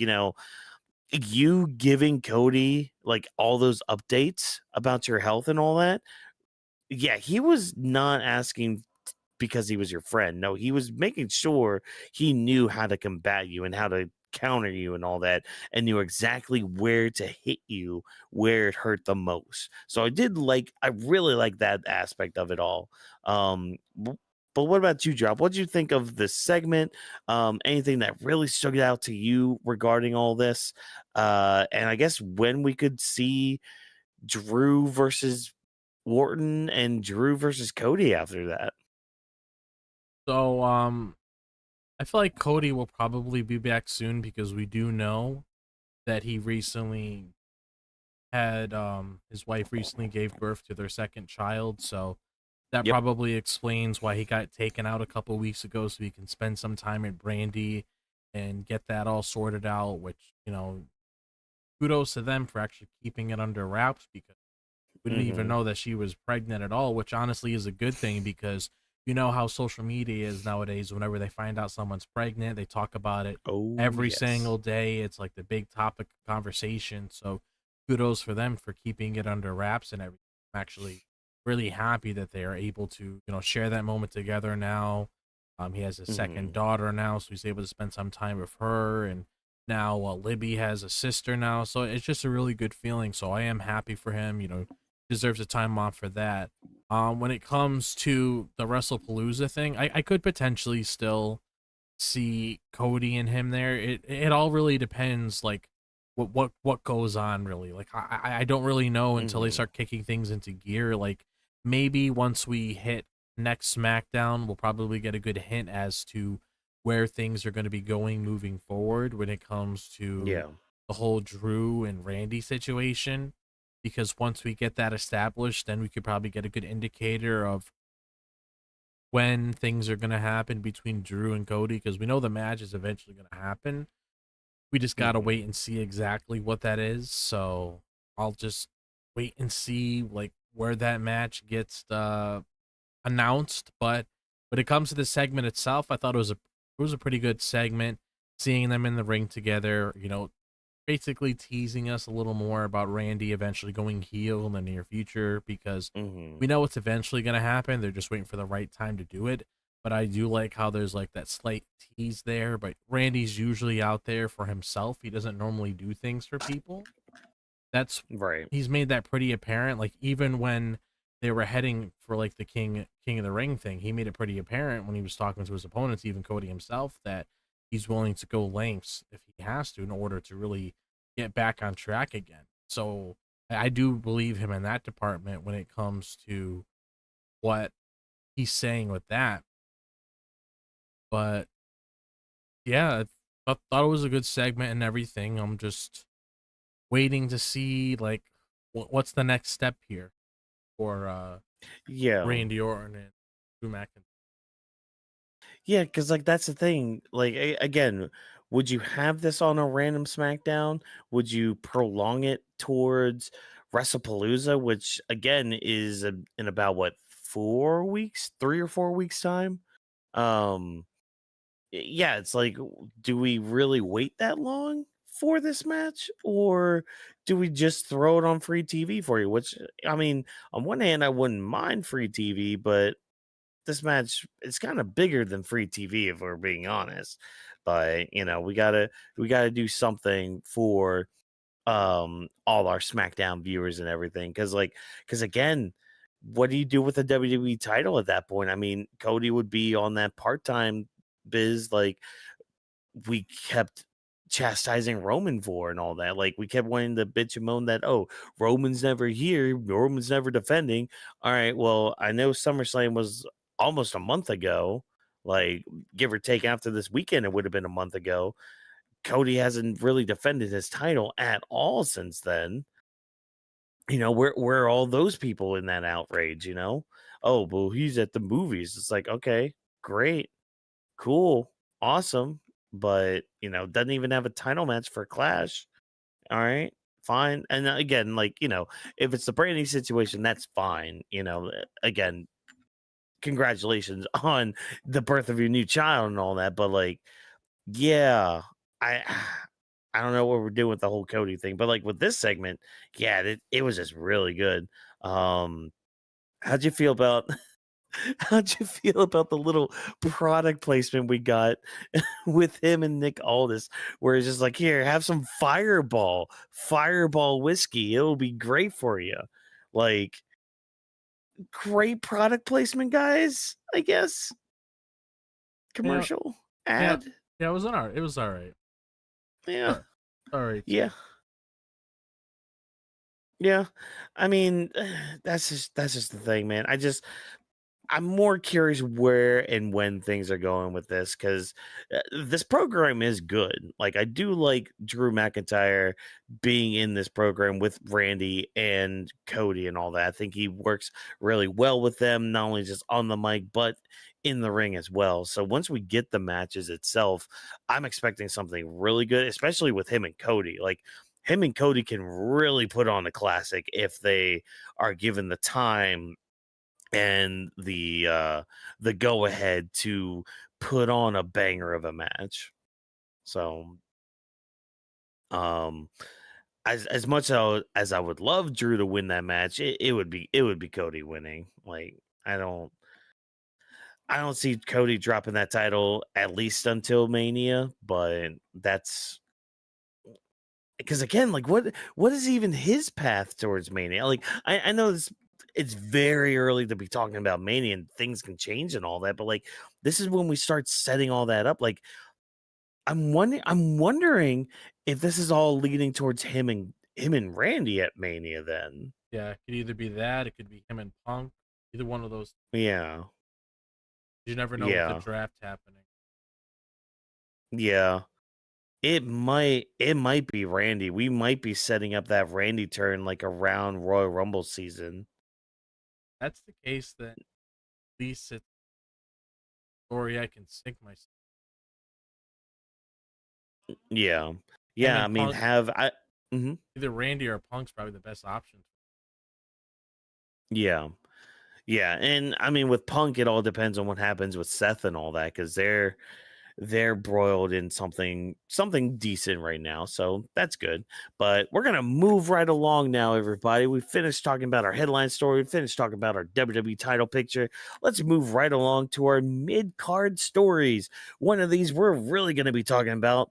you giving Cody all those updates about your health and all that. Yeah, he was not asking because he was your friend. No, he was making sure he knew how to combat you and how to counter you and all that, and knew exactly where to hit you, where it hurt the most. So I really like that aspect of it all. But what about you, Drop? What did you think of this segment? Anything that really stood out to you regarding all this? And I guess when we could see Drew versus Orton and Drew versus Cody after that. So, I feel like Cody will probably be back soon because we do know that he recently had his wife recently gave birth to their second child, so that Yep. probably explains why he got taken out a couple weeks ago, so he can spend some time at Brandy and get that all sorted out, which, kudos to them for actually keeping it under wraps, because we didn't even know that she was pregnant at all, which honestly is a good thing, because you know how social media is nowadays. Whenever they find out someone's pregnant, they talk about it every yes. single day. It's like the big topic of conversation. So kudos for them for keeping it under wraps and everything. I'm actually really happy that they are able to, share that moment together now. He has a second daughter now, so he's able to spend some time with her. And now Libby has a sister now. So it's just a really good feeling. So I am happy for him, deserves a time off for that. When it comes to the WrestlePalooza thing, I could potentially still see Cody and him there. It all really depends, what goes on really. Like I don't really know until they Mhm. start kicking things into gear. Like maybe once we hit next SmackDown, we'll probably get a good hint as to where things are going to be going moving forward when it comes to Yeah. the whole Drew and Randy situation. Because once we get that established, then we could probably get a good indicator of when things are going to happen between Drew and Cody. Because we know the match is eventually going to happen. We just gotta Mhm. wait and see exactly what that is. So I'll just wait and see like where that match gets announced. But when it comes to the segment itself, I thought it was a pretty good segment. Seeing them in the ring together, basically teasing us a little more about Randy eventually going heel in the near future because Mhm. we know it's eventually going to happen. They're just waiting for the right time to do it. But I do like how there's like that slight tease there. But Randy's usually out there for himself. He doesn't normally do things for people. That's Right. He's made that pretty apparent. Like even when they were heading for like the King of the Ring thing, he made it pretty apparent when he was talking to his opponents, even Cody himself, that he's willing to go lengths if he has to in order to really get back on track again. So I do believe him in that department when it comes to what he's saying with that. But yeah, I thought it was a good segment and everything. I'm just waiting to see like what's the next step here for Yeah. Randy Orton and Drew McIntyre. Yeah, because like that's the thing. Like again, would you have this on a random SmackDown? Would you prolong it towards WrestlePalooza, which again is in about what 4 weeks, 3 or 4 weeks time? Um, yeah, it's like, do we really wait that long for this match, or do we just throw it on free TV for you? Which I mean, on one hand, I wouldn't mind free TV, but this match is kind of bigger than free TV if we're being honest. But we gotta do something for all our SmackDown viewers and everything. Because again, what do you do with the WWE title at that point? I mean, Cody would be on that part-time biz like we kept chastising Roman for and all that. Like we kept wanting to bitch and moan that, oh, Roman's never here, Roman's never defending. All right, well, I know SummerSlam was almost a month ago, like give or take after this weekend, it would have been a month ago. Cody hasn't really defended his title at all since then. Where are all those people in that outrage? Oh, well, he's at the movies. It's like, okay, great, cool, awesome, but doesn't even have a title match for Clash. All right, fine. And again, like if it's the Brandy situation, that's fine. Again, congratulations on the birth of your new child and all that. But like, yeah, I. I don't know what we're doing with the whole Cody thing, but like with this segment, yeah, it was just really good. Um, how'd you feel about How'd you feel about the little product placement we got with him and Nick Aldis, where it's just like, here, have some Fireball whiskey. It'll be great for you. Like, great product placement, guys, I guess. Yeah, Commercial yeah, ad. yeah. It was all right. It was all right. Yeah. All right. Yeah. Yeah. I mean, that's just the thing, man. I'm more curious where and when things are going with this because this program is good. Like, I do like Drew McIntyre being in this program with Randy and Cody and all that. I think he works really well with them, not only just on the mic, but in the ring as well. So once we get the matches itself, I'm expecting something really good, especially with him and Cody. Like, him and Cody can really put on a classic if they are given the time and the go ahead to put on a banger of a match. So um as much as I would love Drew to win that match, it would be Cody winning. Like I don't see Cody dropping that title at least until Mania, but that's because again, like what is even his path towards Mania? Like I know it's very early to be talking about Mania and things can change and all that, but like this is when we start setting all that up. Like I'm wondering if this is all leading towards him and Randy at Mania then. Yeah, it could either be that, it could be him and Punk. Either one of those. Yeah. You never know with the Yeah. draft happening. Yeah. It might be Randy. We might be setting up that Randy turn like around Royal Rumble season. That's the case, then at least it's a story I can sink myself. Yeah. Him Yeah, I and mean Punk, have I mhm. either Randy or Punk's probably the best option. Yeah. Yeah, and I mean with Punk it all depends on what happens with Seth and all that cuz they're broiled in something decent right now, so that's good. But we're gonna move right along now, everybody. We finished talking about our headline story, we finished talking about our WWE title picture. Let's move right along to our mid-card stories. One of these we're really gonna be talking about.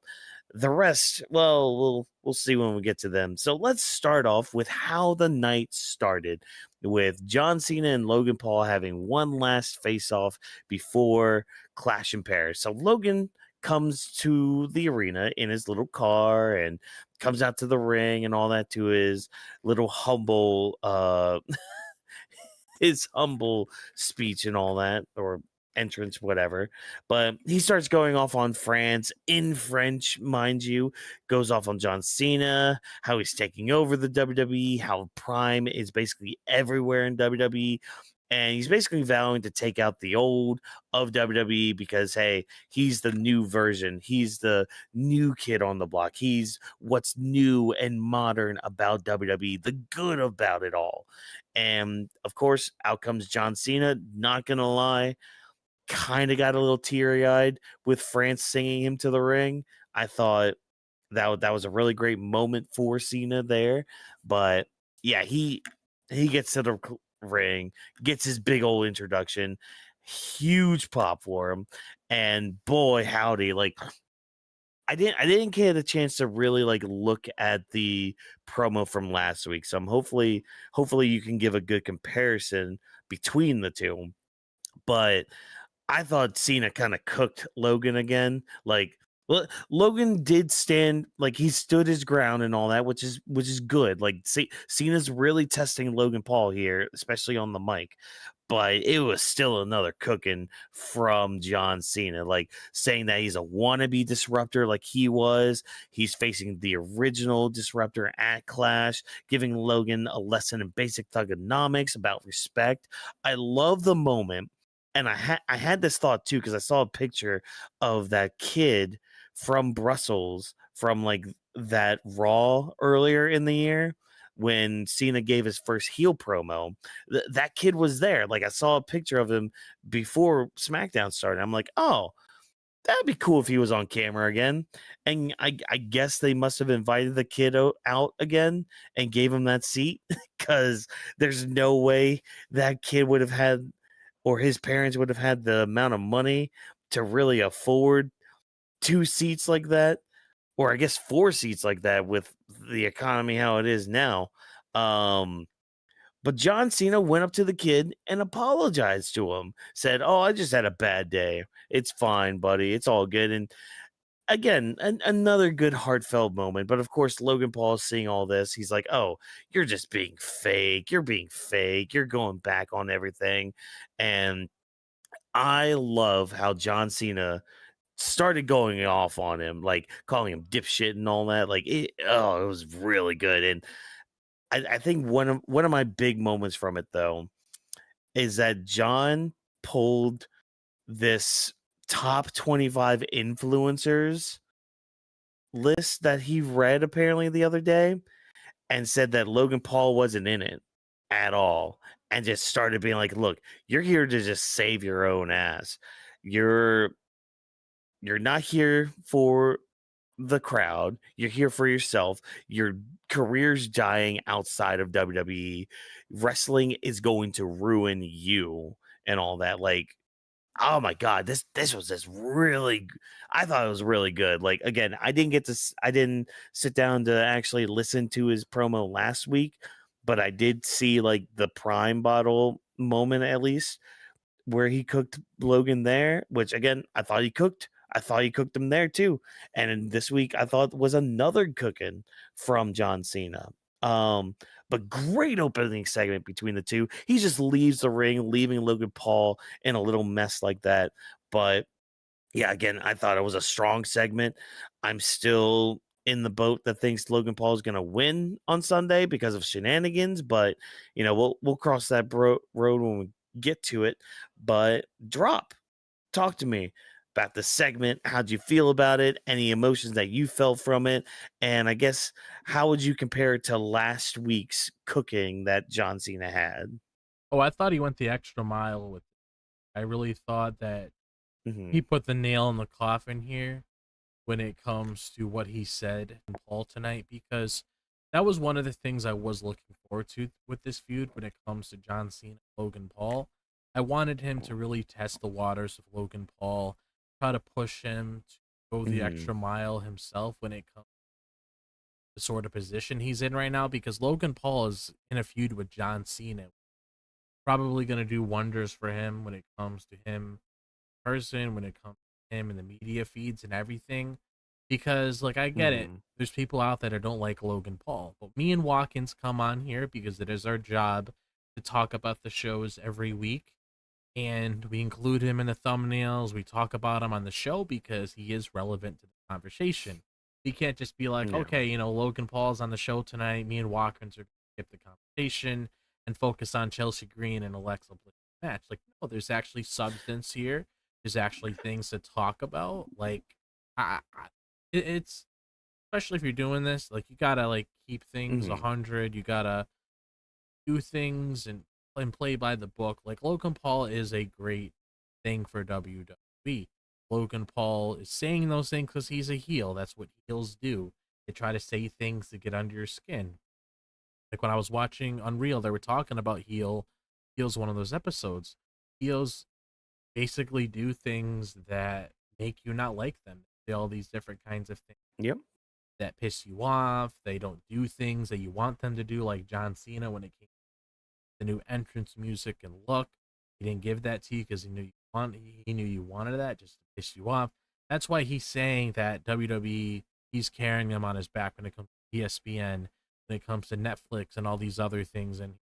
The rest, well, we'll see when we get to them. So let's start off with how the night started, with John Cena and Logan Paul having one last face-off before Clash in Paris. So Logan comes to the arena in his little car and comes out to the ring and all that to his little humble his humble speech and all that, or entrance, whatever. But he starts going off on France in French, mind you, goes off on John Cena, how he's taking over the WWE, how Prime is basically everywhere in WWE. And he's basically vowing to take out the old of WWE because, hey, he's the new version. He's the new kid on the block. He's what's new and modern about WWE, the good about it all. And of course, out comes John Cena. Not going to lie, kind of got a little teary eyed with France singing him to the ring. I thought that was a really great moment for Cena there. But yeah, he gets to the ring, gets his big old introduction, huge pop for him, and boy howdy, like I didn't get a chance to really like look at the promo from last week. So I'm hopefully you can give a good comparison between the two. But I thought Cena kind of cooked Logan again. Like Logan did stand, like he stood his ground and all that, which is good. Like Cena's really testing Logan Paul here, especially on the mic. But it was still another cooking from John Cena, like saying that he's a wannabe disruptor, like he was. He's facing the original disruptor at Clash, giving Logan a lesson in basic thugonomics about respect. I love the moment. And I had this thought too, because I saw a picture of that kid from Brussels from like that Raw earlier in the year when Cena gave his first heel promo. That kid was there. Like I saw a picture of him before SmackDown started. I'm like, oh, that'd be cool if he was on camera again. And I guess they must have invited the kid out again and gave him that seat because there's no way that kid would have had, or his parents would have had the amount of money to really afford 2 seats like that, or I guess 4 seats like that with the economy how it is now. But John Cena went up to the kid and apologized to him. Said, "Oh, I just had a bad day. It's fine, buddy. It's all good." And again, another good heartfelt moment. But of course, Logan Paul is seeing all this. He's like, "Oh, you're just being fake. You're being fake. You're going back on everything." And I love how John Cena started going off on him, like calling him dipshit and all that. Like, it was really good. And I think one of my big moments from it though is that John pulled this top 25 influencers list that he read apparently the other day and said that Logan Paul wasn't in it at all, and just started being like, look, you're here to just save your own ass. You're not here for the crowd. You're here for yourself. Your career's dying outside of WWE. Wrestling is going to ruin you and all that. Like, oh my god, this was just really. I thought it was really good. Like again, I didn't sit down to actually listen to his promo last week, but I did see like the Prime bottle moment at least where he cooked Logan there. Which again, I thought he cooked. I thought he cooked him there too. And this week I thought was another cooking from John Cena. But great opening segment between the two. He just leaves the ring, leaving Logan Paul in a little mess like that. But yeah, again, I thought it was a strong segment. I'm still in the boat that thinks Logan Paul is going to win on Sunday because of shenanigans, but we'll cross that road when we get to it. But talk to me about the segment. How'd you feel about it? Any emotions that you felt from it? And I guess how would you compare it to last week's cooking that John Cena had? Oh, I thought he went the extra mile with it. I really thought that Mm-hmm. he put the nail in the coffin here when it comes to what he said in Paul tonight, because that was one of the things I was looking forward to with this feud when it comes to John Cena and Logan Paul. I wanted him to really test the waters of Logan Paul, try to push him to go the Mm-hmm. extra mile himself when it comes to the sort of position he's in right now, because Logan Paul is in a feud with John Cena. Probably going to do wonders for him when it comes to him person, when it comes to him and the media feeds and everything, because like I get it, Mm-hmm. there's people out there that don't like Logan Paul, but me and Watkins come on here because it is our job to talk about the shows every week, and we include him in the thumbnails. We talk about him on the show because he is relevant to the conversation. We can't just be like, Yeah. okay, Logan Paul's on the show tonight, me and Watkins are gonna skip the conversation and focus on Chelsea Green and Alexa Bliss match. Like, no, there's actually substance here. There's actually things to talk about. Like, it's especially if you're doing this, like you gotta like keep things Mhm. 100. You gotta do things and play by the book. Like Logan Paul is a great thing for WWE. Logan Paul is saying those things because he's a heel. That's what heels do. They try to say things to get under your skin. Like when I was watching Unreal, they were talking about heels one of those episodes. Heels basically do things that make you not like them. They all these different kinds of things Yep. that piss you off. They don't do things that you want them to do, like John Cena when it came to the new entrance music and look. He didn't give that to you because he knew you wanted that just to piss you off. That's why he's saying that WWE, he's carrying them on his back when it comes to ESPN, when it comes to Netflix and all these other things, and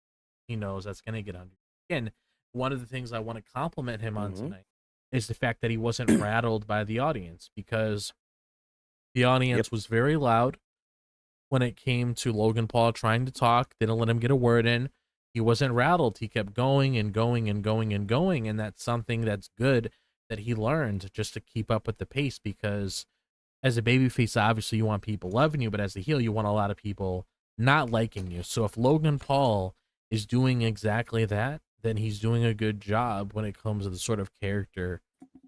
he knows that's gonna get under your skin. One of the things I want to compliment him on Mhm. tonight is the fact that he wasn't rattled by the audience, because the Yep. audience was very loud when it came to Logan Paul trying to talk. They didn't let him get a word in. He wasn't rattled. He kept going and going and going and going. And that's something that's good that he learned, just to keep up with the pace, because as a babyface, obviously you want people loving you, but as a heel, you want a lot of people not liking you. So if Logan Paul is doing exactly that, then he's doing a good job when it comes to the sort of character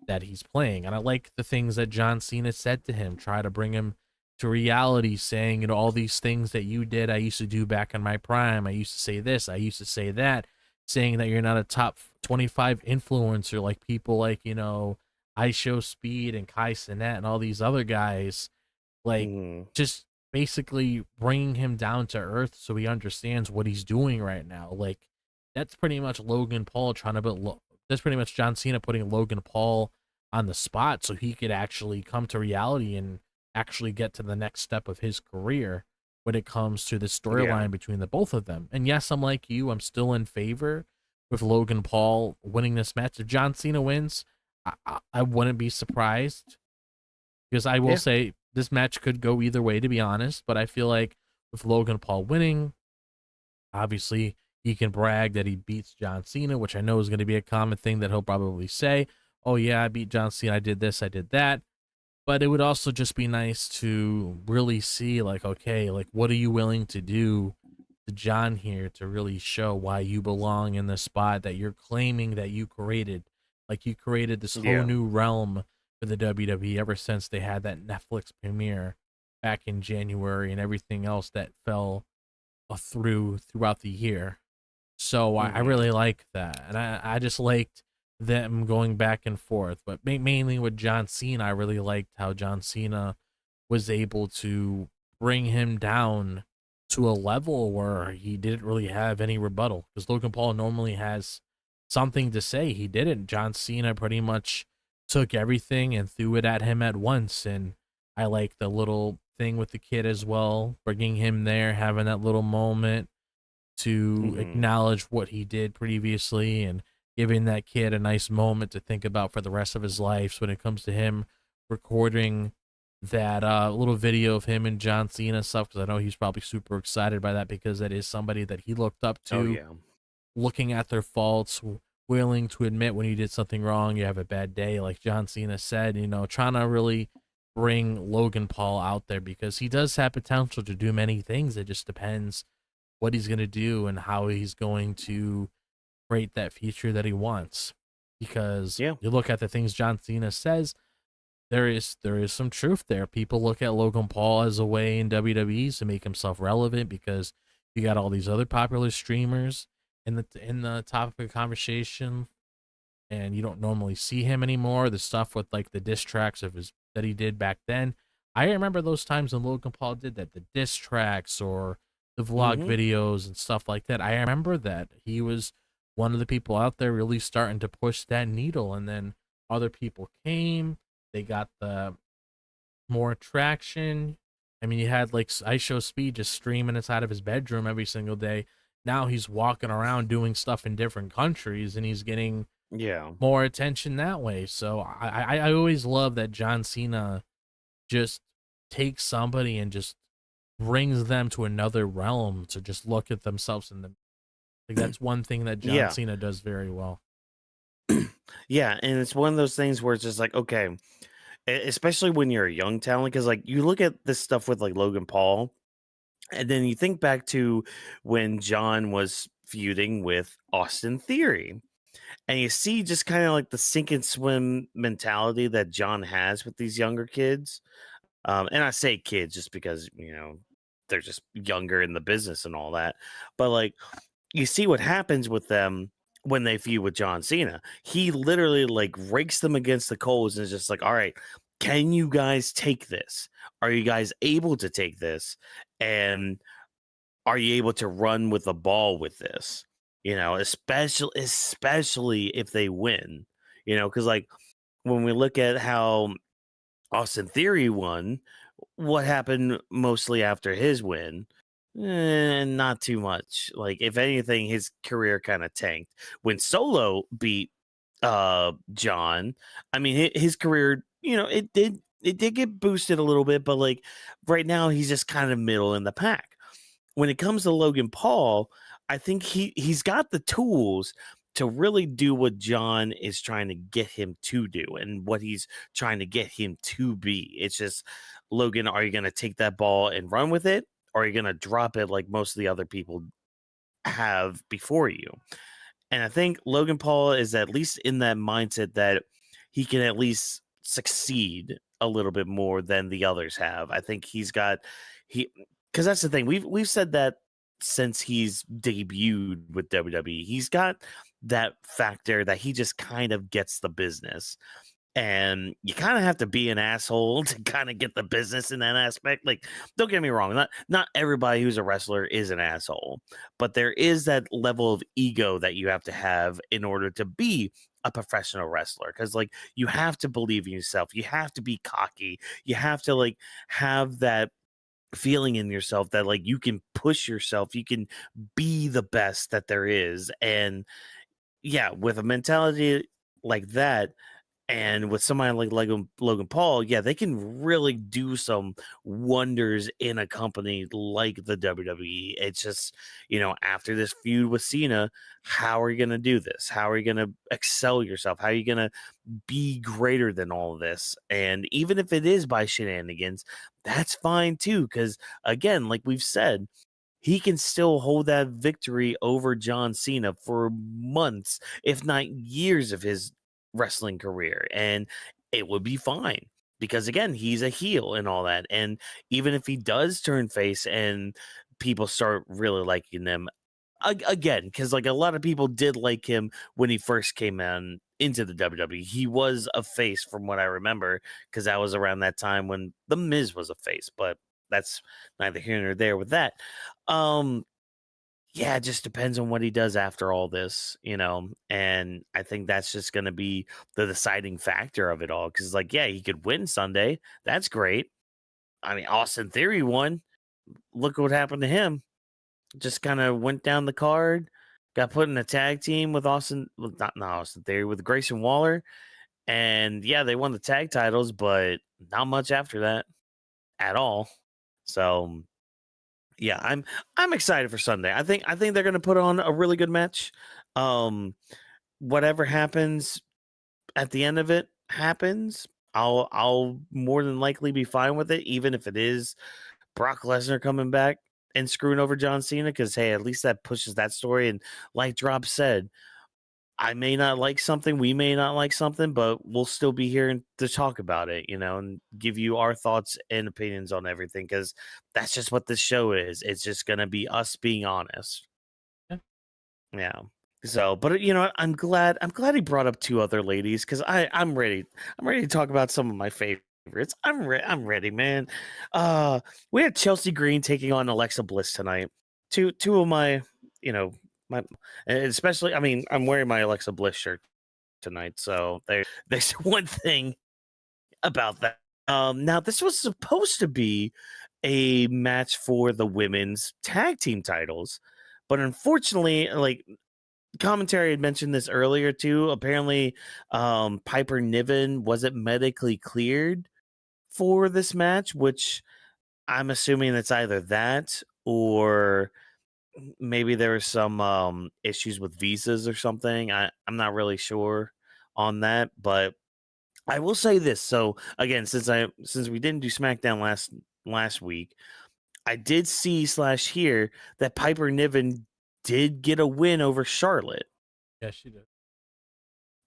that he's playing. And I like the things that John Cena said to him, try to bring him to reality, saying, all these things that you did, I used to do back in my prime. I used to say this, I used to say that, saying that you're not a top 25 influencer like people like, I Show Speed and Kai Cenat and all these other guys. Like, Mhm. just basically bringing him down to earth so he understands what he's doing right now. Like, that's pretty much Logan Paul trying to put, that's pretty much John Cena putting Logan Paul on the spot so he could actually come to reality and actually get to the next step of his career when it comes to the storyline between the both of them. And yes, I'm like you, I'm still in favor with Logan Paul winning this match. If John Cena wins, I wouldn't be surprised, because I will Yeah. say this match could go either way, to be honest. But I feel like with Logan Paul winning, obviously he can brag that he beats John Cena, which I know is going to be a common thing that he'll probably say. Oh yeah, I beat John Cena, I did this, I did that. But it would also just be nice to really see, like, okay, like, what are you willing to do to John here to really show why you belong in the spot that you're claiming that you created. Like, you created this whole Yeah. new realm for the WWE ever since they had that Netflix premiere back in January and everything else that fell throughout the year. So I Mhm. really like that. And I just liked them going back and forth. But mainly with John Cena, I really liked how John Cena was able to bring him down to a level where he didn't really have any rebuttal. Because Logan Paul normally has something to say. He didn't. John Cena pretty much took everything and threw it at him at once. And I like the little thing with the kid as well, bringing him there, having that little moment to acknowledge what he did previously and giving that kid a nice moment to think about for the rest of his life. So when it comes to him recording that little video of him and John Cena stuff, because I know he's probably super excited by that, because that is somebody that he looked up to. Oh yeah. Looking at their faults, willing to admit when you did something wrong, you have a bad day, like John Cena said, trying to really bring Logan Paul out there, because he does have potential to do many things. It just depends what he's going to do and how he's going to create that future that he wants. Because Yeah. you look at the things John Cena says, there is some truth there. People look at Logan Paul as a way in WWE to make himself relevant, because you got all these other popular streamers in the topic of conversation, and you don't normally see him anymore. The stuff with like the diss tracks that he did back then. I remember those times when Logan Paul did that, the diss tracks or the vlog videos and stuff like that. I remember that he was one of the people out there really starting to push that needle, and then other people came. They got the more traction. I mean, you had like I Show Speed just streaming inside of his bedroom every single day. Now he's walking around doing stuff in different countries, and he's getting more attention that way. So I always love that John Cena just takes somebody and just brings them to another realm to just look at themselves in the. Like, that's one thing that John Cena does very well. Yeah, and it's one of those things where it's just like, okay, especially when you're a young talent, because like you look at this stuff with like Logan Paul, and then you think back to when John was feuding with Austin Theory, and you see just kind of like the sink and swim mentality that John has with these younger kids. And I say kids just because, they're just younger in the business and all that. But like, you see what happens with them when they feud with John Cena. He literally like rakes them against the coals and is just like, all right, can you guys take this? Are you guys able to take this? And are you able to run with the ball with this? Especially if they win, because like when we look at how Austin Theory won, what happened mostly after his win? Not too much. Like, if anything, his career kind of tanked. When Solo beat John, I mean, his career, it did get boosted a little bit, but like right now he's just kind of middle in the pack. When it comes to Logan Paul, I think he's got the tools to really do what John is trying to get him to do and what he's trying to get him to be. It's just, Logan, are you going to take that ball and run with it? Or are you going to drop it like most of the other people have before you? And I think Logan Paul is at least in that mindset that he can at least succeed a little bit more than the others have. I think because that's the thing. We've said that since he's debuted with WWE. He's got that factor that he just kind of gets the business. And you kind of have to be an asshole to kind of get the business in that aspect. Like, don't get me wrong. Not everybody who's a wrestler is an asshole, but there is that level of ego that you have to have in order to be a professional wrestler. Because like, you have to believe in yourself. You have to be cocky. You have to like have that feeling in yourself that like you can push yourself. You can be the best that there is. And yeah, with a mentality like that, and with somebody like Logan Paul, yeah, they can really do some wonders in a company like the WWE. It's just, after this feud with Cena, how are you going to do this? How are you going to excel yourself? How are you going to be greater than all of this? And even if it is by shenanigans, that's fine too. Because again, like we've said, he can still hold that victory over John Cena for months, if not years of his wrestling career, and it would be fine because again, he's a heel and all that. And even if he does turn face and people start really liking them again, because like a lot of people did like him when he first came into the WWE. He was a face from what I remember, because that was around that time when the Miz was a face, but that's neither here nor there with that. yeah, it just depends on what he does after all this, you know. And I think that's just going to be the deciding factor of it all. Because, like, yeah, he could win Sunday. That's great. I mean, Austin Theory won. Look what happened to him. Just kind of went down the card, got put in a tag team with Austin, well, not Austin Theory, with Grayson Waller. And yeah, they won the tag titles, but not much after that at all. So yeah, I'm excited for Sunday. I think they're gonna put on a really good match. Um, whatever happens at the end of it happens. I'll more than likely be fine with it, even if it is Brock Lesnar coming back and screwing over John Cena, because hey, at least that pushes that story. And like Drop said, I may not like something, we may not like something, but we'll still be here to talk about it, you know, and give you our thoughts and opinions on everything, because that's just what this show is. It's just gonna be us being honest. Yeah. Yeah. So, but you know what? I'm glad he brought up two other ladies, because I'm ready. I'm ready to talk about some of my favorites. I'm ready, man. We had Chelsea Green taking on Alexa Bliss tonight. Two of my, you know, my, and especially, I mean, I'm wearing my Alexa Bliss shirt tonight, so there's one thing about that. Now this was supposed to be a match for the women's tag team titles, but unfortunately, like, commentary had mentioned this earlier too. Apparently, Piper Niven wasn't medically cleared for this match, which I'm assuming it's either that or maybe there were some issues with visas or something. I'm not really sure on that, but I will say this. So again, since we didn't do SmackDown last week, I did see slash hear that Piper Niven did get a win over Charlotte. Yeah, she did.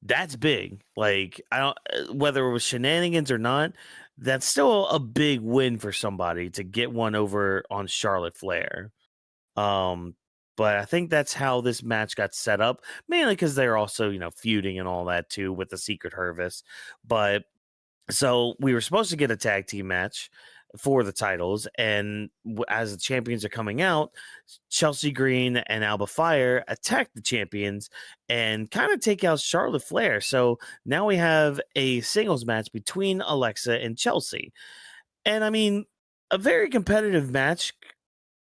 That's big. Like, I don't, whether it was shenanigans or not, that's still a big win for somebody to get one over on Charlotte Flair. Um, but I think that's how this match got set up, mainly because they're also, you know, feuding and all that too with the Secret Service. But so we were supposed to get a tag team match for the titles, and as the champions are coming out, Chelsea Green and Alba Fyre attack the champions and kind of take out Charlotte Flair. So now we have a singles match between Alexa and Chelsea. And I mean, a very competitive match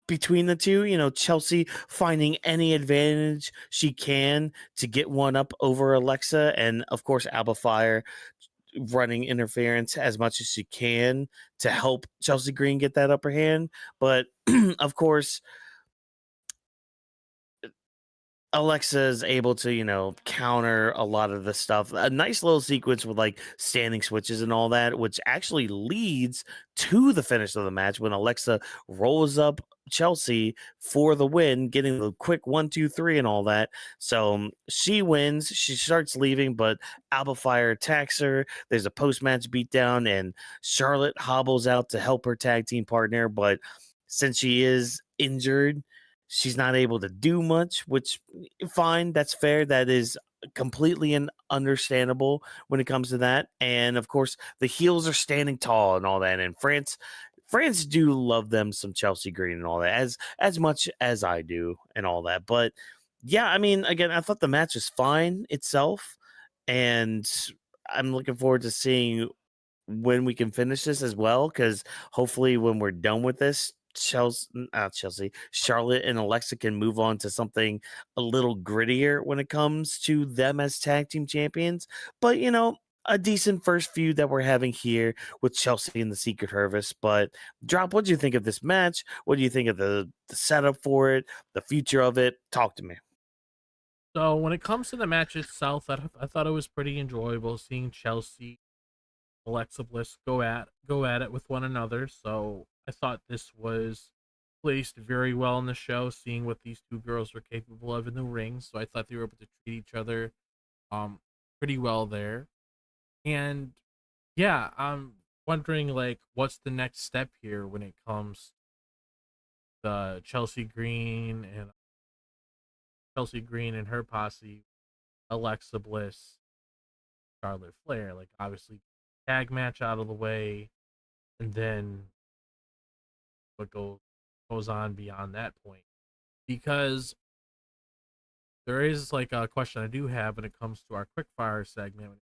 between the two, you know, Chelsea finding any advantage she can to get one up over Alexa, and of course Alba Fyre running interference as much as she can to help Chelsea Green get that upper hand. But of course, Alexa is able to, you know, counter a lot of the stuff. A nice little sequence with like standing switches and all that, which actually leads to the finish of the match when Alexa rolls up Chelsea for the win, getting the quick 1, 2, 3 and all that. So she wins. She starts leaving, but Alba Fyre attacks her. There's a post match beatdown, and Charlotte hobbles out to help her tag team partner. But since she is injured, she's not able to do much, which fine, that's fair. That is completely understandable when it comes to that. And of course, the heels are standing tall and all that. And France do love them some Chelsea Green and all that, as much as I do and all that. But yeah, I mean, again, I thought the match was fine itself, and I'm looking forward to seeing when we can finish this as well, because hopefully when we're done with this, Charlotte and Alexa can move on to something a little grittier when it comes to them as tag team champions. But you know, a decent first feud that we're having here with Chelsea and the Secret Service. But Drop, what do you think of this match? What do you think of the setup for it, the future of it? Talk to me. So when it comes to the match itself, I thought it was pretty enjoyable seeing Chelsea, Alexa Bliss go at it with one another. So I thought this was placed very well in the show, seeing what these two girls were capable of in the ring. So I thought they were able to treat each other um pretty well there. And yeah, I'm wondering like what's the next step here when it comes to Chelsea Green and her posse, Alexa Bliss, Charlotte Flair. Like obviously tag match out of the way, and then what goes on beyond that point. because there is like a question I do have when it comes to our quickfire segment.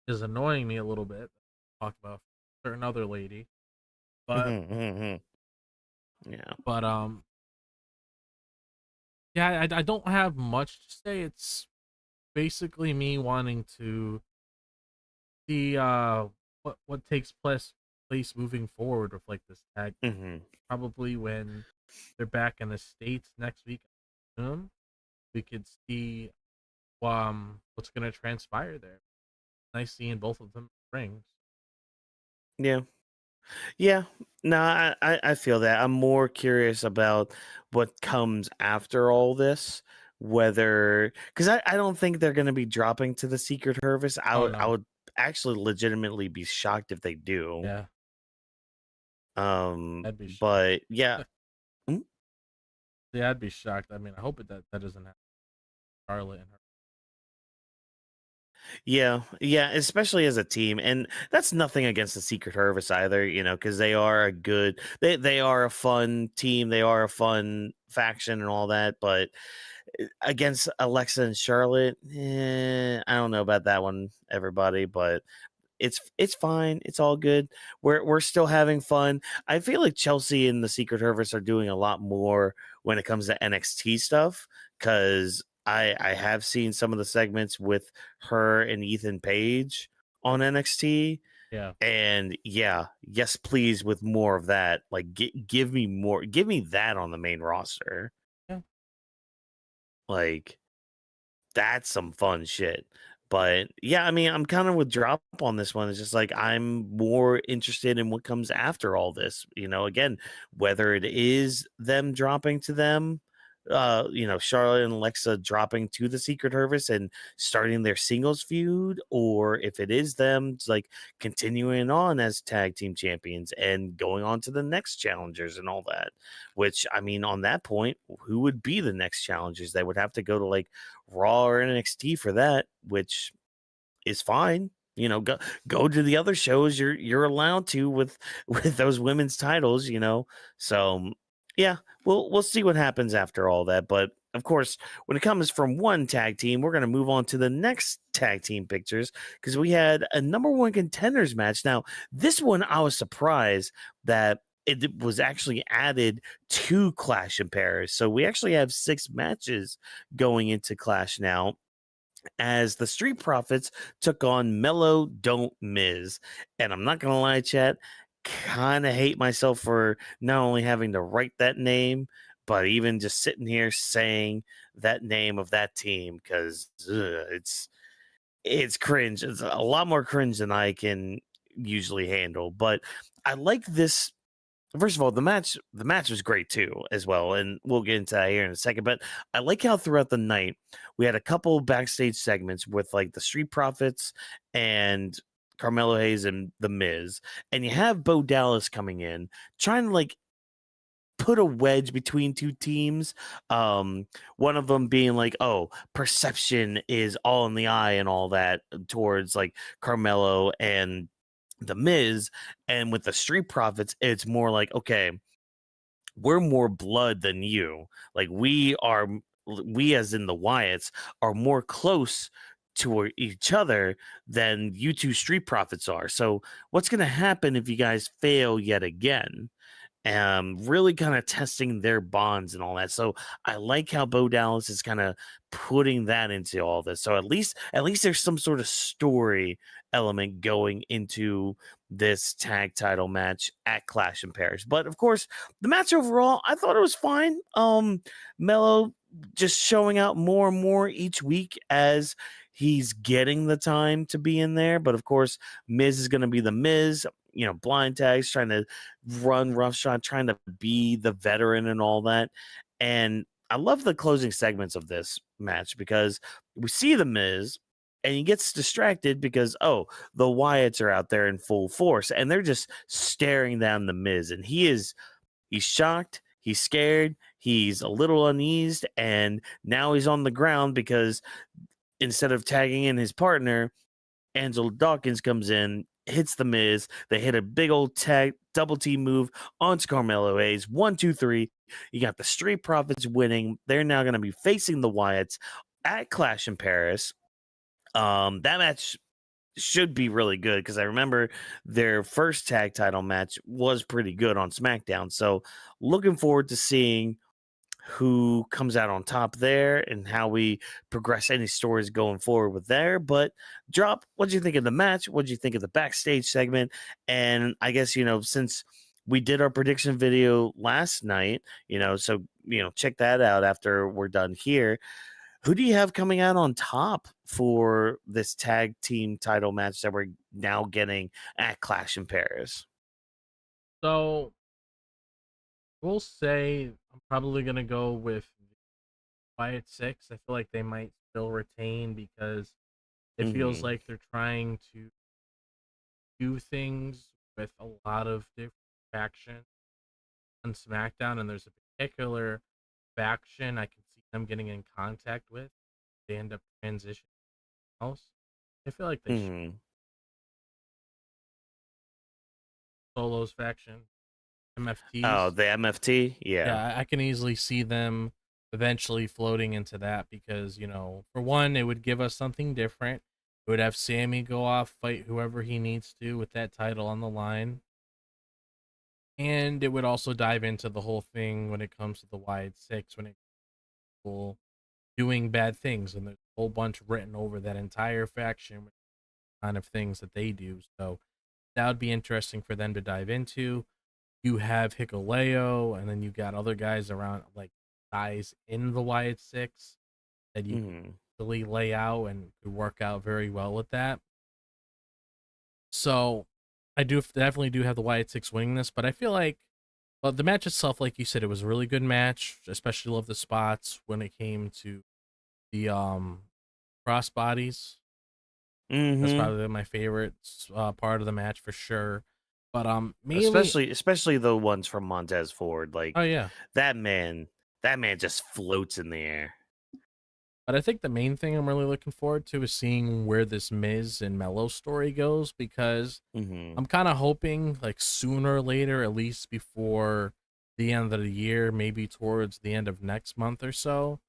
Is annoying me a little bit. Talked about a certain other lady, but Yeah. but yeah, I don't have much to say. It's basically me wanting to see what takes place moving forward with like this tag. Probably when they're back in the States next week, we could see what's gonna transpire there. Nice seeing both of them rings. Yeah. Yeah. No, I feel that. I'm more curious about what comes after all this. Whether, because I don't think they're going to be dropping to the Secret Service. I Oh would I no, would actually legitimately be shocked if they do. yeah, I'd be shocked. But yeah. Mm, Yeah, I'd be shocked. I mean, I hope that doesn't happen. Charlotte and her. yeah, especially as a team, and that's nothing against the Secret Service either, because they are they are a fun team, they are a fun faction and all that, but against Alexa and Charlotte, I don't know about that one, everybody, but it's fine. It's all good. We're still having fun. I feel like Chelsea and the Secret Service are doing a lot more when it comes to NXT stuff, because I have seen some of the segments with her and Ethan Page on NXT. Yeah, And yeah, yes, please, with more of that. Like, give me more. Give me that on the main roster. yeah, Like, that's some fun shit. But yeah, I mean, I'm kind of with Drop on this one. It's just like I'm more interested in what comes after all this. Again, whether it is them dropping to them, Charlotte and Alexa dropping to the Secret Service and starting their singles feud, or if it is them like continuing on as tag team champions and going on to the next challengers and all that. Which, I mean, on that point, who would be the next challengers? They would have to go to like Raw or NXT for that, which is fine. Go to the other shows you're allowed to with with those women's titles. So yeah, we'll see what happens after all that. But of course, when it comes from one tag team, we're gonna move on to the next tag team pictures, because we had a number one contenders match. Now, this one I was surprised that it was actually added to Clash in Paris. So we actually have 6 matches going into Clash now, as the Street Profits took on Melo Don't Miz. And I'm not going to lie, chat, kind of hate myself for not only having to write that name, but even just sitting here saying that name of that team, because it's cringe. It's a lot more cringe than I can usually handle. But I like this. First of all, the match was great too, as well, and we'll get into that here in a second. But I like how throughout the night we had a couple backstage segments with like the Street Profits and Carmelo Hayes and The Miz, and you have Bo Dallas coming in trying to like put a wedge between two teams. One of them being like, oh, perception is all in the eye and all that towards like Carmelo and The Miz, and with the Street Profits, it's more like, okay, we're more blood than you. Like we as in the Wyatts are more close to each other than you two Street Profits are. So what's going to happen if you guys fail yet again? Really kind of testing their bonds and all that. So I like how Bo Dallas is kind of putting that into all this. So at least there's some sort of story element going into this tag title match at Clash in Paris. But of course, the match overall, I thought it was fine. Melo just showing out more and more each week as he's getting the time to be in there. But of course, Miz is going to be the Miz. Blind tags, trying to run roughshod, trying to be the veteran and all that. And I love the closing segments of this match, because we see the Miz and he gets distracted because, oh, the Wyatts are out there in full force and they're just staring down the Miz. And he's shocked, he's scared, he's a little uneased, and now he's on the ground because instead of tagging in his partner, Angela Dawkins comes in, hits the Miz. They hit a big old tag double team move onto Carmelo Hayes. 1, 2, 3. You got the Street Profits winning. They're now going to be facing the Wyatts at Clash in Paris. That match should be really good because I remember their first tag title match was pretty good on SmackDown. So looking forward to seeing who comes out on top there and how we progress any stories going forward with there. But Drop, what do you think of the match? What do you think of the backstage segment? And I guess, since we did our prediction video last night, so, check that out after we're done here. Who do you have coming out on top for this tag team title match that we're now getting at Clash in Paris? So we'll say I'm probably gonna go with Wyatt 6. I feel like they might still retain because it feels like they're trying to do things with a lot of different factions on SmackDown, and there's a particular faction I can see them getting in contact with. They end up transitioning else. I feel like they should Solo's faction, MFTs. Oh, the MFT? Yeah, I can easily see them eventually floating into that because, for one, it would give us something different. It would have Sami go off, fight whoever he needs to with that title on the line. And it would also dive into the whole thing when it comes to the Wyatt 6, when it comes to doing bad things. And there's a whole bunch written over that entire faction, kind of things that they do. So that would be interesting for them to dive into. You have Hikuleo, and then you got other guys around, like guys in the Wyatt 6 that you can really lay out and could work out very well with that. So I definitely do have the Wyatt 6 winning this, but I feel like, well, the match itself, like you said, it was a really good match. Especially love the spots when it came to the crossbodies. That's probably my favorite part of the match for sure. But mainly, especially the ones from Montez Ford, like oh yeah, that man just floats in the air. but I think the main thing I'm really looking forward to is seeing where this Miz and Melo story goes, because I'm kind of hoping, like, sooner or later, at least before the end of the year, maybe towards the end of next month or so,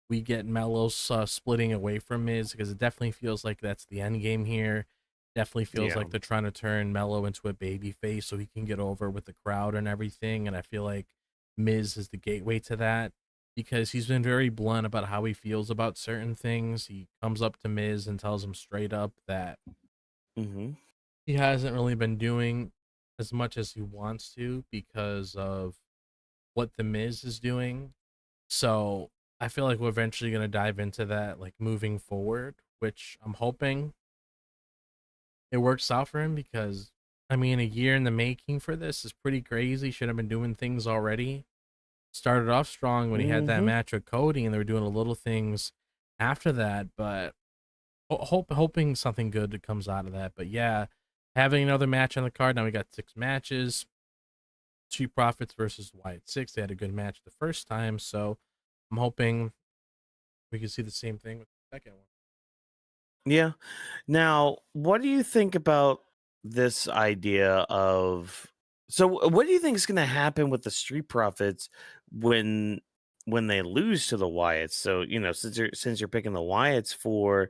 we get Melo splitting away from Miz, because it definitely feels like that's the end game here. Definitely feels like they're trying to turn Melo into a baby face so he can get over with the crowd and everything, and I feel like Miz is the gateway to that, because he's been very blunt about how he feels about certain things. He comes up to Miz and tells him straight up that he hasn't really been doing as much as he wants to because of what the Miz is doing. So I feel like we're eventually going to dive into that, like, moving forward, which I'm hoping it works out for him, because, I mean, a year in the making for this is pretty crazy. Should have been doing things already. Started off strong when he had that match with Cody, and they were doing a little things after that, but hoping something good comes out of that. But yeah, having another match on the card. Now we got 6 matches. Street Profits versus Wyatt 6. They had a good match the first time, so I'm hoping we can see the same thing with the second one. Yeah. Now, what do you think about this idea of what do you think is going to happen with the Street Profits when they lose to the Wyatts? So, since you're picking the Wyatts for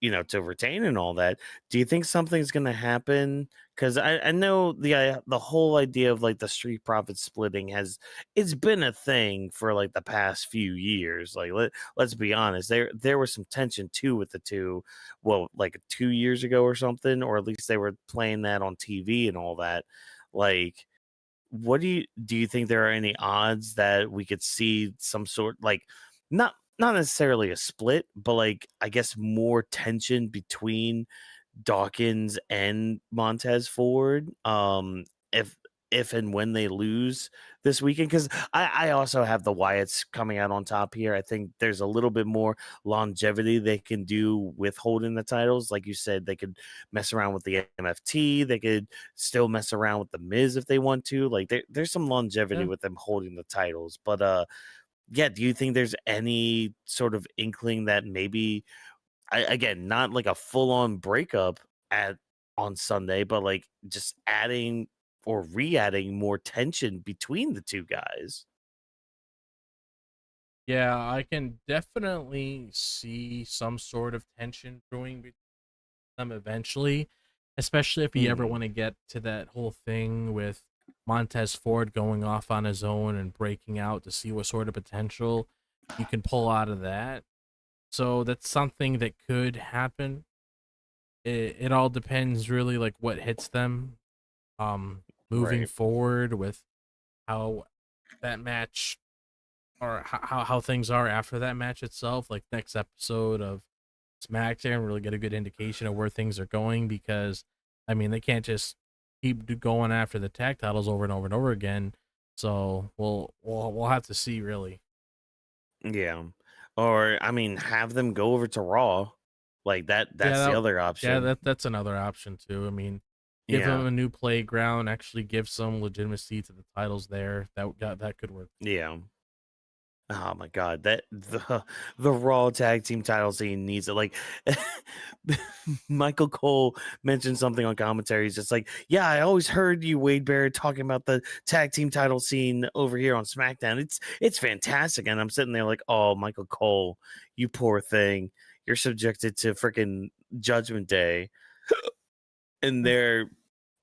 to retain and all that, do you think something's going to happen? Because I know the whole idea of like the Street Profits splitting it's been a thing for like the past few years. Like let's be honest, there was some tension too with the two, well, like 2 years ago or something, or at least they were playing that on TV and all that. Like, what do you think there are any odds that we could see some sort, like, not necessarily a split, but like I guess more tension between Dawkins and Montez Ford, if and when they lose this weekend? Because I also have the Wyatts coming out on top here. I think there's a little bit more longevity they can do with holding the titles. Like you said, they could mess around with the MFT. They could still mess around with the Miz if they want to. Like there's some longevity with them holding the titles. But yeah, do you think there's any sort of inkling that maybe, again, not like a full-on breakup on Sunday, but like just adding or re-adding more tension between the two guys? Yeah, I can definitely see some sort of tension brewing between them eventually, especially if you ever Mhm. want to get to that whole thing with Montez Ford going off on his own and breaking out to see what sort of potential you can pull out of that. So that's something that could happen. It all depends really like what hits them moving Right. forward with how that match or how things are after that match itself, like next episode of SmackDown, really get a good indication of where things are going because, I mean, they can't just keep going after the tag titles over and over and over again. So we'll have to see really. Yeah. Or I mean, have them go over to Raw. Like Yeah, that's the other option. that's another option too. I mean, give them Yeah. a new playground, actually give some legitimacy to the titles there. That could work. Yeah. Oh my god, that the Raw tag team title scene needs it. Like Michael Cole mentioned something on commentary. He's just like, "Yeah, I always heard you, Wade Barrett, talking about the tag team title scene over here on SmackDown. It's fantastic." And I'm sitting there like, "Oh, Michael Cole, you poor thing. You're subjected to freaking Judgment Day and their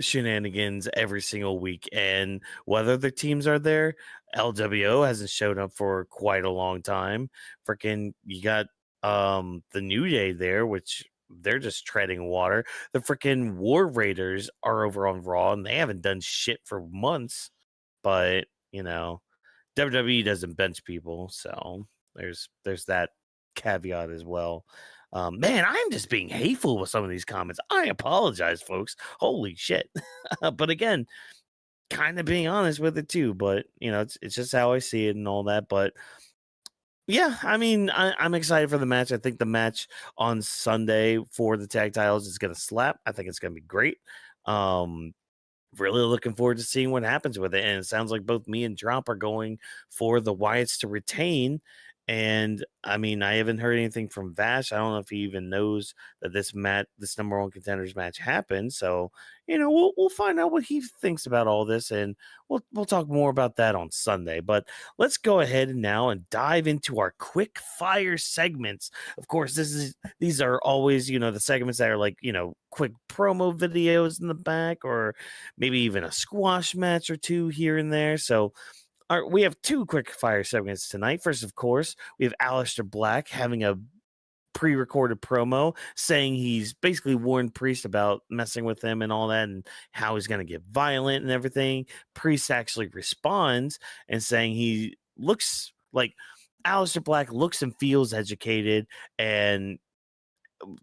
shenanigans every single week. And whether the teams are there, LWO hasn't showed up for quite a long time. Freaking, you got the New Day there, which they're just treading water. The freaking War Raiders are over on Raw, and they haven't done shit for months. But you know, WWE doesn't bench people, so there's that caveat as well. Man, I'm just being hateful with some of these comments. I apologize, folks. Holy shit! But again, kind of being honest with it too. But you know, it's just how I see it and all that. But yeah, I mean, I'm excited for the match. I think the match on Sunday for the tag titles is gonna slap. I think it's gonna be great. Um, really looking forward to seeing what happens with it. And it sounds like both me and Drop are going for the Wyatts to retain. And I mean, I haven't heard anything from Vash. I don't know if he even knows that this number one contenders match happened. So, you know, we'll find out what he thinks about all this, and we'll talk more about that on Sunday. But let's go ahead now and dive into our quick fire segments. Of course, these are always, you know, the segments that are like, you know, quick promo videos in the back, or maybe even a squash match or two here and there. So we have two quick fire segments tonight. First, of course, we have Aleister Black having a pre-recorded promo saying he's basically warned Priest about messing with him and all that, and how he's going to get violent and everything. Priest actually responds and saying he looks like Aleister Black looks and feels educated, and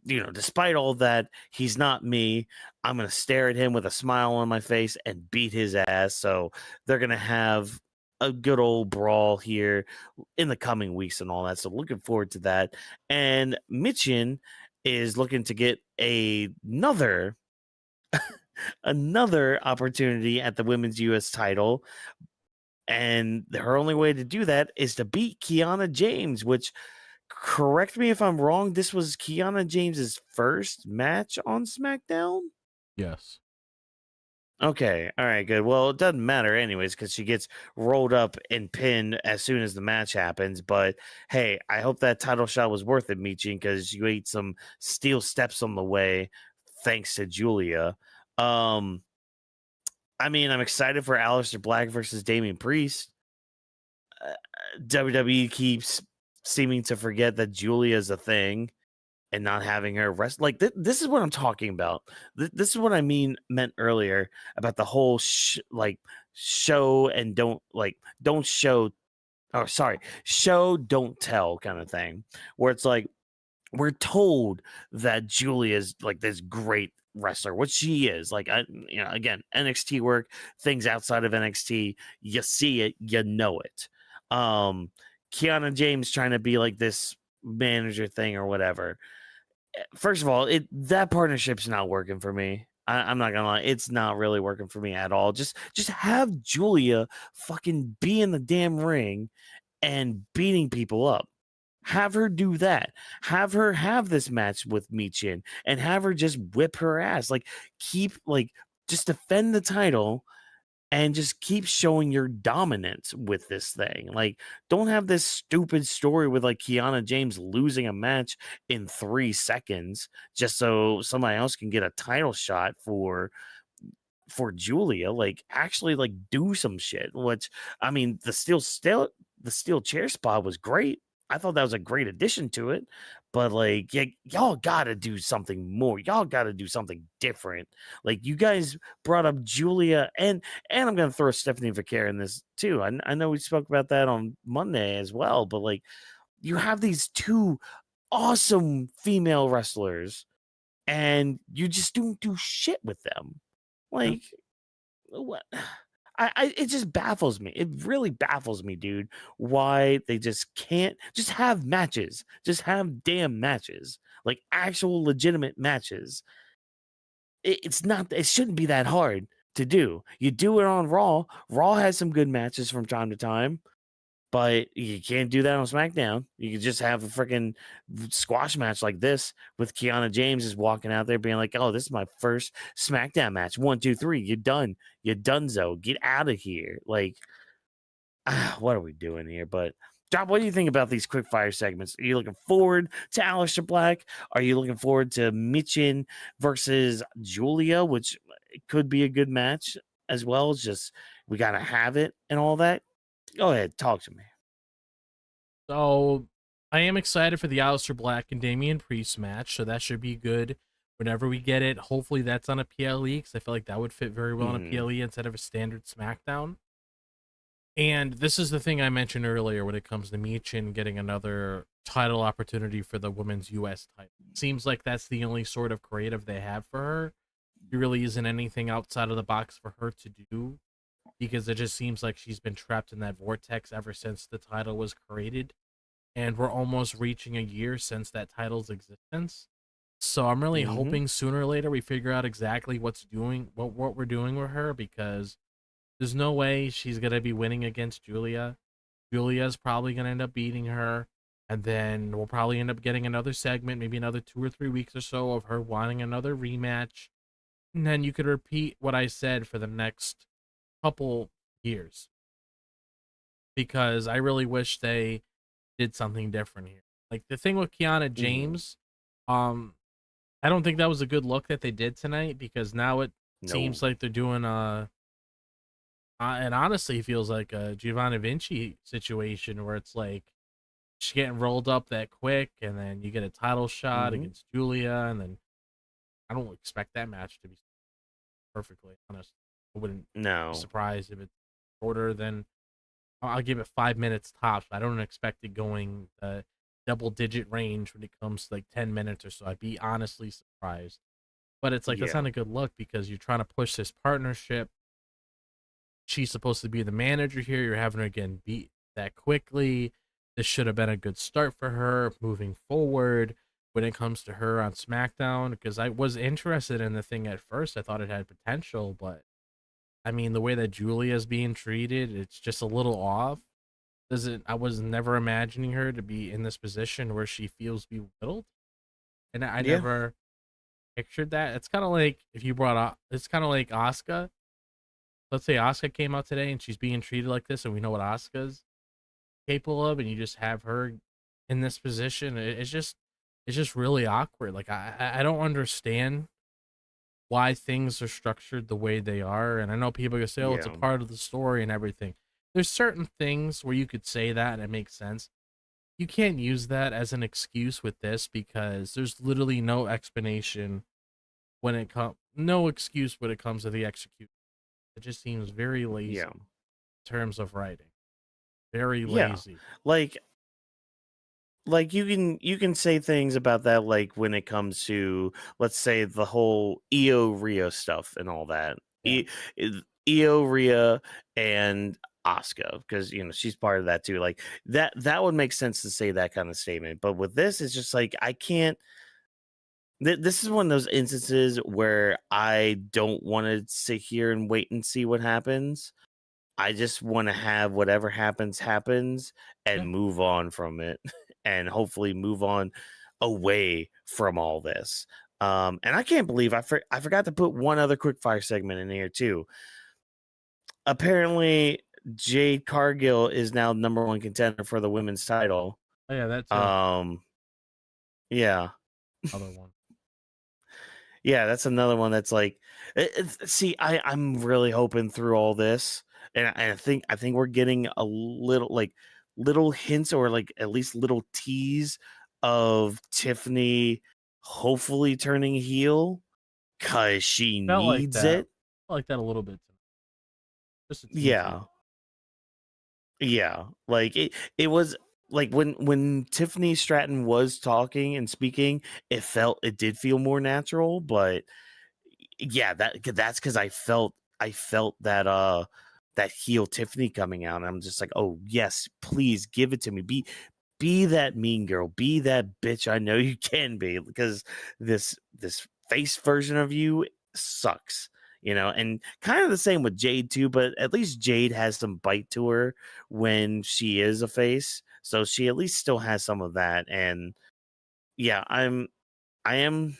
you know, despite all that, he's not me. I'm going to stare at him with a smile on my face and beat his ass. So they're going to have a good old brawl here in the coming weeks and all that. So looking forward to that. And Michin is looking to get another opportunity at the women's US title. And her only way to do that is to beat Kiana James, which, correct me if I'm wrong, this was Kiana James's first match on SmackDown? Yes. Okay, all right, good. Well, it doesn't matter anyways, because she gets rolled up and pinned as soon as the match happens. But hey, I hope that title shot was worth it, Michin, because you ate some steel steps on the way, thanks to Giulia. I mean, I'm excited for Aleister Black versus Damian Priest. WWE keeps seeming to forget that Giulia is a thing and not having her rest. Like this is what I'm talking about. This is what I meant earlier about the whole show and don't show. Oh, sorry, show don't tell kind of thing, where it's like we're told that Giulia is like this great wrestler, which she is. Like, again, NXT work, things outside of NXT, you see it, you know it. Kiana James trying to be like this manager thing or whatever. First of all, that partnership's not working for me. I'm not gonna lie, it's not really working for me at all. Just have Giulia fucking be in the damn ring and beating people up. Have her do that. Have her have this match with Michin and have her just whip her ass. Like, just defend the title and just keep showing your dominance with this thing. Like, don't have this stupid story with like Kiana James losing a match in 3 seconds just so somebody else can get a title shot for Giulia. Like, actually, like, do some shit. Which, I mean, the steel chair spot was great. I thought that was a great addition to it, but like, y'all gotta do something more. Y'all gotta do something different. Like, you guys brought up Giulia, and I'm gonna throw Stephanie Vaquer in this too. I know we spoke about that on Monday as well, but like, you have these two awesome female wrestlers, and you just don't do shit with them. Like, what? It just baffles me. It really baffles me, dude. Why they just can't just have matches, just have damn matches, like actual legitimate matches. It's not. It shouldn't be that hard to do. You do it on Raw. Raw has some good matches from time to time, but you can't do that on SmackDown. You can just have a freaking squash match like this with Kiana James is walking out there being like, "Oh, this is my first SmackDown match. 1, 2, 3. You're done. You're donezo. Get out of here." Like, what are we doing here? But Job, what do you think about these quickfire segments? Are you looking forward to Aleister Black? Are you looking forward to Michin versus Giulia, which could be a good match as well? It's just we gotta have it and all that. Go ahead, talk to me. So I am excited for the Aleister Black and Damian Priest match, so that should be good whenever we get it. Hopefully that's on a PLE, because I feel like that would fit very well on a PLE instead of a standard SmackDown. And this is the thing I mentioned earlier when it comes to Michin getting another title opportunity for the women's US title. Seems like that's the only sort of creative they have for her. There really isn't anything outside of the box for her to do, because it just seems like she's been trapped in that vortex ever since the title was created. And we're almost reaching a year since that title's existence. So I'm really hoping sooner or later we figure out exactly what we're doing with her, because there's no way she's going to be winning against Giulia. Giulia's probably going to end up beating her, and then we'll probably end up getting another segment, maybe another 2 or 3 weeks or so of her wanting another rematch. And then you could repeat what I said for the next couple years, because I really wish they did something different here. Like the thing with Kiana James, I don't think that was a good look that they did tonight, because now it seems like they're doing and honestly feels like a Giovanni Vinci situation where it's like she's getting rolled up that quick, and then you get a title shot against Giulia, and then I don't expect that match to be perfectly honest. I wouldn't be surprised if it's shorter than, I'll give it 5 minutes tops. I don't expect it going double-digit range when it comes to like 10 minutes or so. I'd be honestly surprised. But it's like, that's not a good look, because you're trying to push this partnership. She's supposed to be the manager here. You're having her again beat that quickly. This should have been a good start for her moving forward when it comes to her on SmackDown, because I was interested in the thing at first. I thought it had potential, but I mean, the way that Giulia is being treated, it's just a little off. I was never imagining her to be in this position where she feels belittled, and I never pictured that. It's kind of like if you brought up, it's kind of like Asuka. Let's say Asuka came out today and she's being treated like this, and we know what Asuka's capable of, and you just have her in this position. It's just really awkward. Like I don't understand why things are structured the way they are. And I know people are gonna say, "Oh, it's a part of the story and everything." There's certain things where you could say that and it makes sense. You can't use that as an excuse with this, because there's literally no explanation no excuse when it comes to the execution. It just seems very lazy in terms of writing. Very lazy. Like you can say things about that, like when it comes to, let's say, the whole Io Rhea stuff and all that. Io Rhea and Asuka, because she's part of that too. Like that would make sense to say that kind of statement. But with this, it's just like I can't. This is one of those instances where I don't want to sit here and wait and see what happens. I just want to have whatever happens and move on from it, and hopefully move on away from all this. And I can't believe I forgot to put one other quickfire segment in here too. apparently Jade Cargill is now number 1 contender for the women's title. Oh yeah, that too. Yeah. Other one. Yeah, that's another one that's like, see, I'm really hoping through all this, and I think we're getting a little hints or like at least little tease of Tiffany hopefully turning heel because she Felt like needs that. it. Felt like that a little bit. Just a teensy Yeah. bit. Yeah, like it was like when Tiffany Stratton was talking and speaking, it did feel more natural, but yeah, that's because I felt that that heel Tiffany coming out, and I'm just like, oh yes, please give it to me. Be that mean girl, be that bitch I know you can be, because this face version of you sucks, and kind of the same with Jade too, but at least Jade has some bite to her when she is a face, so she at least still has some of that. And yeah, I am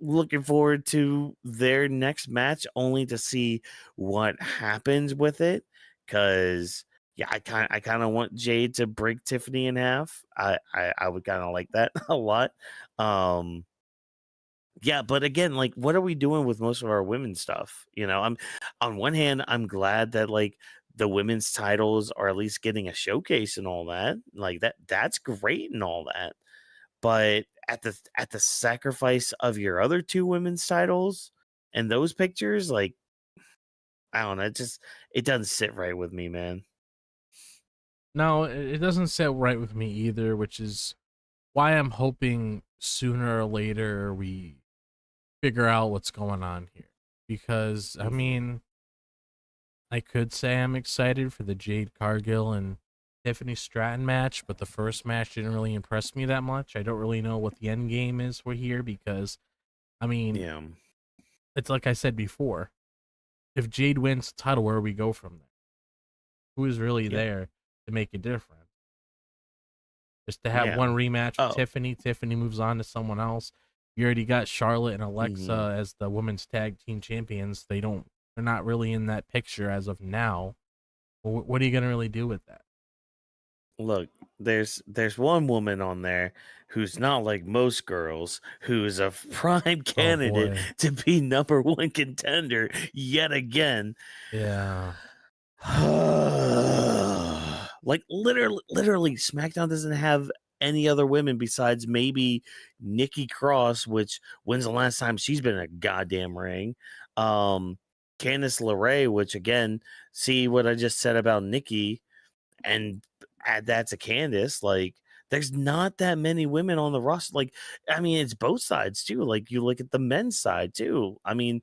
looking forward to their next match only to see what happens with it, because yeah, I kind of want Jade to break Tiffany in half. I would kind of like that a lot. um yeah, but again, like, what are we doing with most of our women's stuff? I'm on one hand, I'm glad that like the women's titles are at least getting a showcase and all that, like that's great and all that, but at the sacrifice of your other 2 women's titles and those pictures, like, I don't know, it doesn't sit right with me, man. No, it doesn't sit right with me either, which is why I'm hoping sooner or later we figure out what's going on here. Because I Mhm. mean, I could say I'm excited for the Jade Cargill and Tiffany Stratton match, but the first match didn't really impress me that much. I don't really know what the end game is for here because, I mean, Yeah, it's like I said before. If Jade wins the title, where do we go from there? Who is really yeah, there to make a difference? Just to have yeah. one rematch with Oh, Tiffany. Tiffany moves on to someone else. You already got Charlotte and mhm. Alexa as the women's tag team champions. They're not really in that picture as of now. What are you gonna really do with that? Look, there's one woman on there who's not like most girls, who's a prime Oh candidate boy, to be number 1 contender yet again. yeah, Like, literally SmackDown doesn't have any other women besides maybe Nikki Cross, which, when's the last time she's been in a goddamn ring? um Candice LeRae, which, again, see what I just said about Nikki and add that to Candice. Like, there's not that many women on the roster. Like, I mean, it's both sides too. Like, you look at the men's side too. I mean,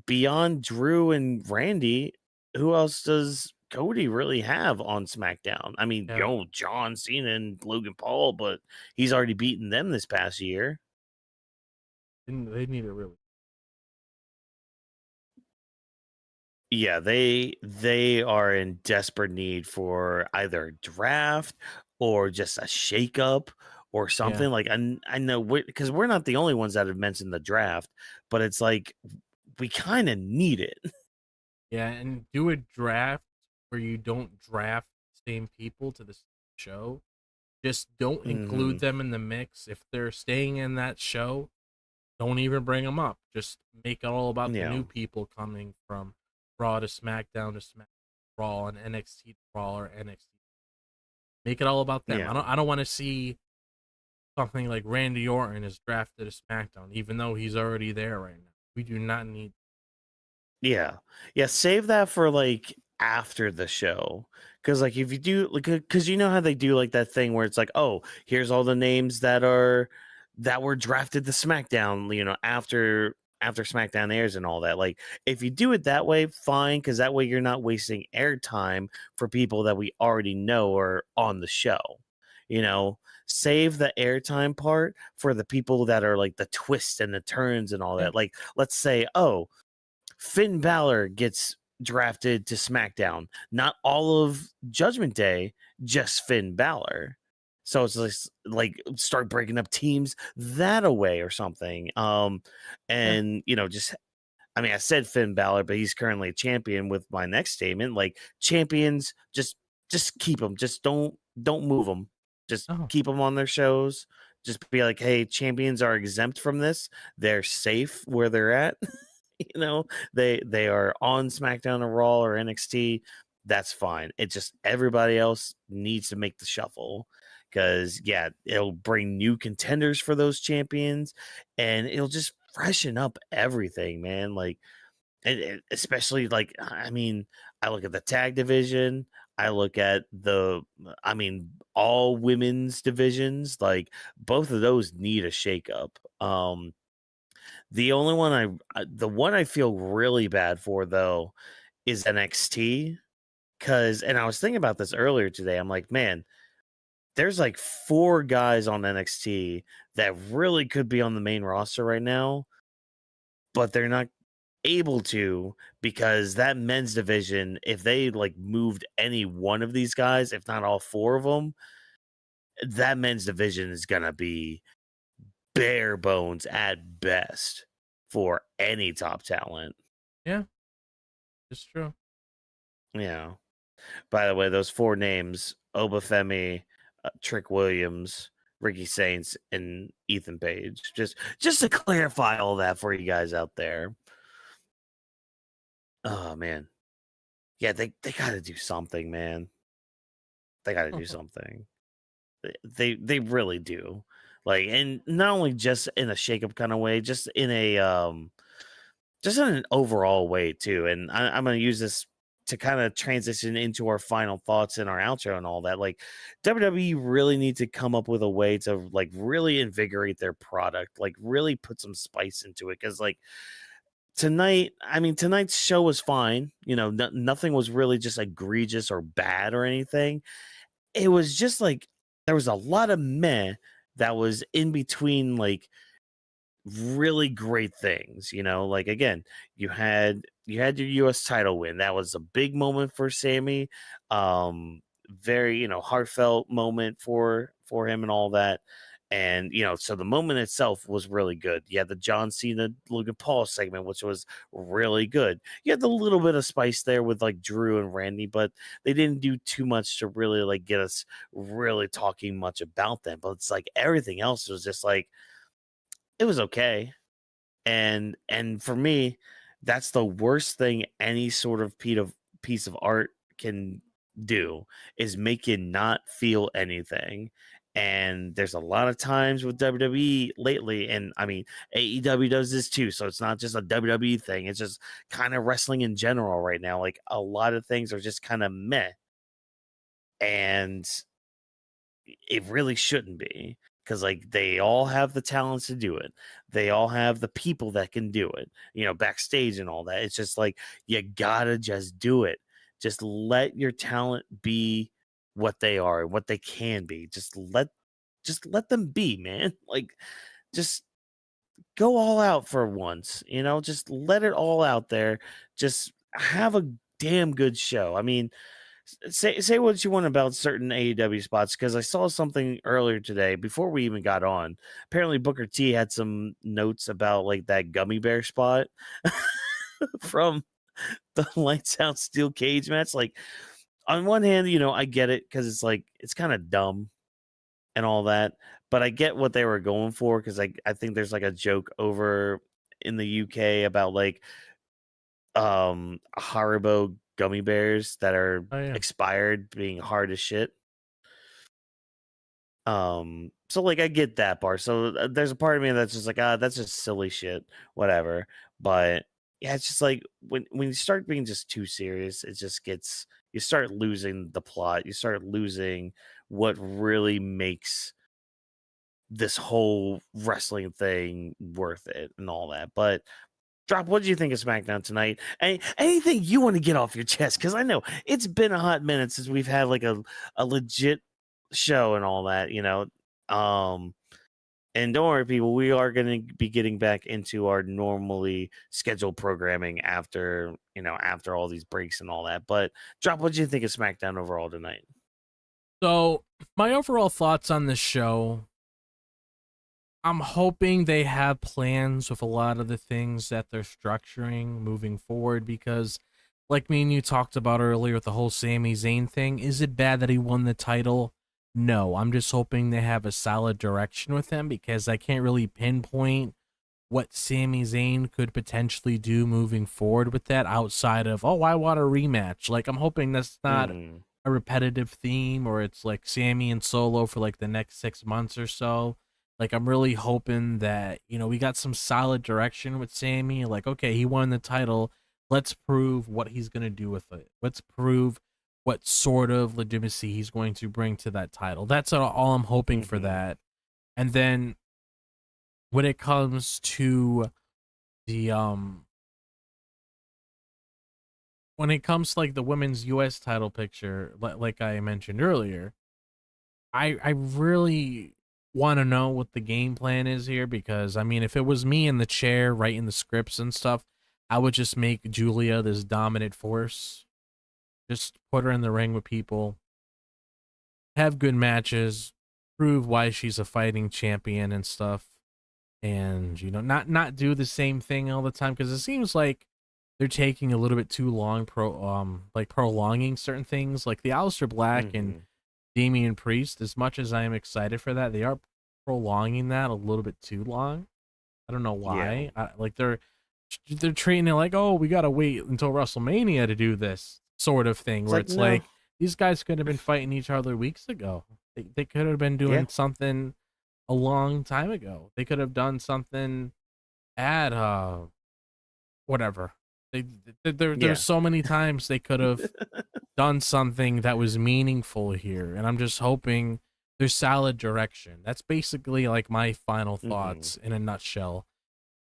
beyond Drew and Randy, who else does Cody really have on SmackDown? I mean, yeah. John Cena and Logan Paul, but he's already beaten them this past year. They need it really. Yeah, they are in desperate need for either a draft or just a shakeup or Yeah, something. Like, I know, because we're not the only ones that have mentioned the draft, but it's like we kind of need it. yeah, and do a draft where you don't draft the same people to the show. Just don't include Hmm. them in the mix. If they're staying in that show, don't even bring them up. Just make it all about the Yeah, new people coming from Raw to SmackDown to Raw and NXT to Raw or NXT. Make it all about them. yeah. I don't want to see something like Randy Orton is drafted to SmackDown, even though he's already there right now. We do not need. Yeah. Yeah, save that for, like, after the show. Cause, like, if you do, like, cause you know how they do, like, that thing where it's like, oh, here's all the names that were drafted to SmackDown, after SmackDown airs and all that. Like, if you do it that way, fine, cause that way you're not wasting airtime for people that we already know are on the show. You know, Save the airtime part for the people that are like the twists and the turns and all Yeah, that. Like, let's say, oh, Finn Balor gets drafted to SmackDown. Not all of Judgment Day, just Finn Balor. So it's like start breaking up teams that away or something. yeah, And just I mean, I said Finn Balor, but he's currently a champion with my next statement. Like champions, just keep them. Just don't move them. Just Oh, keep them on their shows. Just be like, hey, champions are exempt from this. They're safe where they're at. You know, they are on SmackDown or Raw or NXT. That's fine. It just everybody else needs to make the shuffle because yeah, it'll bring new contenders for those champions, and it'll just freshen up everything, man. Like, and especially like, I mean, I look at the tag division. I look at I mean, all women's divisions. Like, both of those need a shakeup. The only the one I feel really bad for though is NXT and I was thinking about this earlier today. I'm like, man, there's like 4 guys on NXT that really could be on the main roster right now, but they're not able to because that men's division, if they like moved any one of these guys, if not all 4 of them, that men's division is gonna be bare bones at best for any top talent. yeah, it's true. Yeah. By the way, those 4 names: Obafemi, Trick Williams, Ricky Saints, and Ethan Page. Just to clarify all that for you guys out there. Oh man, yeah, they got to do something, man. They got to do something. They really do. Like, and not only just in a shakeup kind of way, just in an overall way too. And I'm gonna use this to kind of transition into our final thoughts and our outro and all that. Like, WWE really need to come up with a way to like really invigorate their product, like really put some spice into it. Because like tonight's show was fine. You know, nothing was really just egregious or bad or anything. It was just like there was a lot of meh that was in between, like really great things, you know. Like, again, you had your US title win. That was a big moment for Sami. Very, you know, heartfelt moment for him and all that. And, you know, so the moment itself was really good. You had the John Cena Logan Paul segment, which was really good. You had the little bit of spice there with like Drew and Randy, but they didn't do too much to really like get us really talking much about them. But it's like everything else was just like it was okay. And for me, that's the worst thing any sort of piece of art can do is make you not feel anything. And there's a lot of times with WWE lately, and I mean AEW does this too, so it's not just a WWE thing, it's just kind of wrestling in general right now. Like, a lot of things are just kind of meh, and it really shouldn't be, because like they all have the talents to do it, they all have the people that can do it, you know, backstage and all that. It's just like you gotta just do it. Just let your talent be what they are, what they can be. Just let them be, man. Like, just go all out for once, you know. Just let it all out there. Just have a damn good show. I mean, say what you want about certain AEW spots, because I saw something earlier today before we even got on. Apparently Booker T had some notes about like that gummy bear spot from the lights out steel cage match. Like, on one hand, you know, I get it because it's like it's kind of dumb and all that, but I get what they were going for, because I think there's like a joke over in the UK about like Haribo gummy bears that are Oh yeah. expired being hard as shit. So like I get that part. So there's a part of me that's just like, that's just silly shit, whatever. But yeah, it's just like when you start being just too serious, it just gets, you start losing the plot, you start losing what really makes this whole wrestling thing worth it and all that. But Drop, what did you think of SmackDown tonight? Anything you want to get off your chest? Because I know it's been a hot minute since we've had like a legit show and all that, you know. And don't worry, people, we are going to be getting back into our normally scheduled programming after, you know, after all these breaks and all that. But Drop, what did you think of SmackDown overall tonight? So my overall thoughts on this show, I'm hoping they have plans with a lot of the things that they're structuring moving forward because, like me and you talked about earlier with the whole Sami Zayn thing, is it bad that he won the title? No, I'm just hoping they have a solid direction with him because I can't really pinpoint what Sami Zayn could potentially do moving forward with that outside of, oh, I want a rematch. Like, I'm hoping that's not Mm. a repetitive theme or it's like Sammy and Solo for like the next 6 months or so. Like, I'm really hoping that, we got some solid direction with Sammy. Like, okay, he won the title. Let's prove what he's going to do with it. Let's prove what sort of legitimacy he's going to bring to that title. That's all I'm hoping for Mhm. that. And then when it comes to the when it comes to like the women's US title picture, like I mentioned earlier, I really want to know what the game plan is here because I mean if it was me in the chair writing the scripts and stuff, I would just make Giulia this dominant force. Just put her in the ring with people, have good matches, prove why she's a fighting champion and stuff. And not do the same thing all the time because it seems like they're taking a little bit too long like prolonging certain things like the Aleister Black and Mhm. Damian Priest. As much as I am excited for that, they are prolonging that a little bit too long. I don't know Yeah. why. Like they're treating it like, oh, we gotta wait until WrestleMania to do this sort of thing It's where like, it's no. like these guys could have been fighting each other weeks ago. They could have been Yeah. doing something a long time ago. They could have done something at whatever. There's Yeah. so many times they could have done something that was meaningful here, and I'm just hoping there's solid direction. That's basically like my final Mhm. thoughts in a nutshell.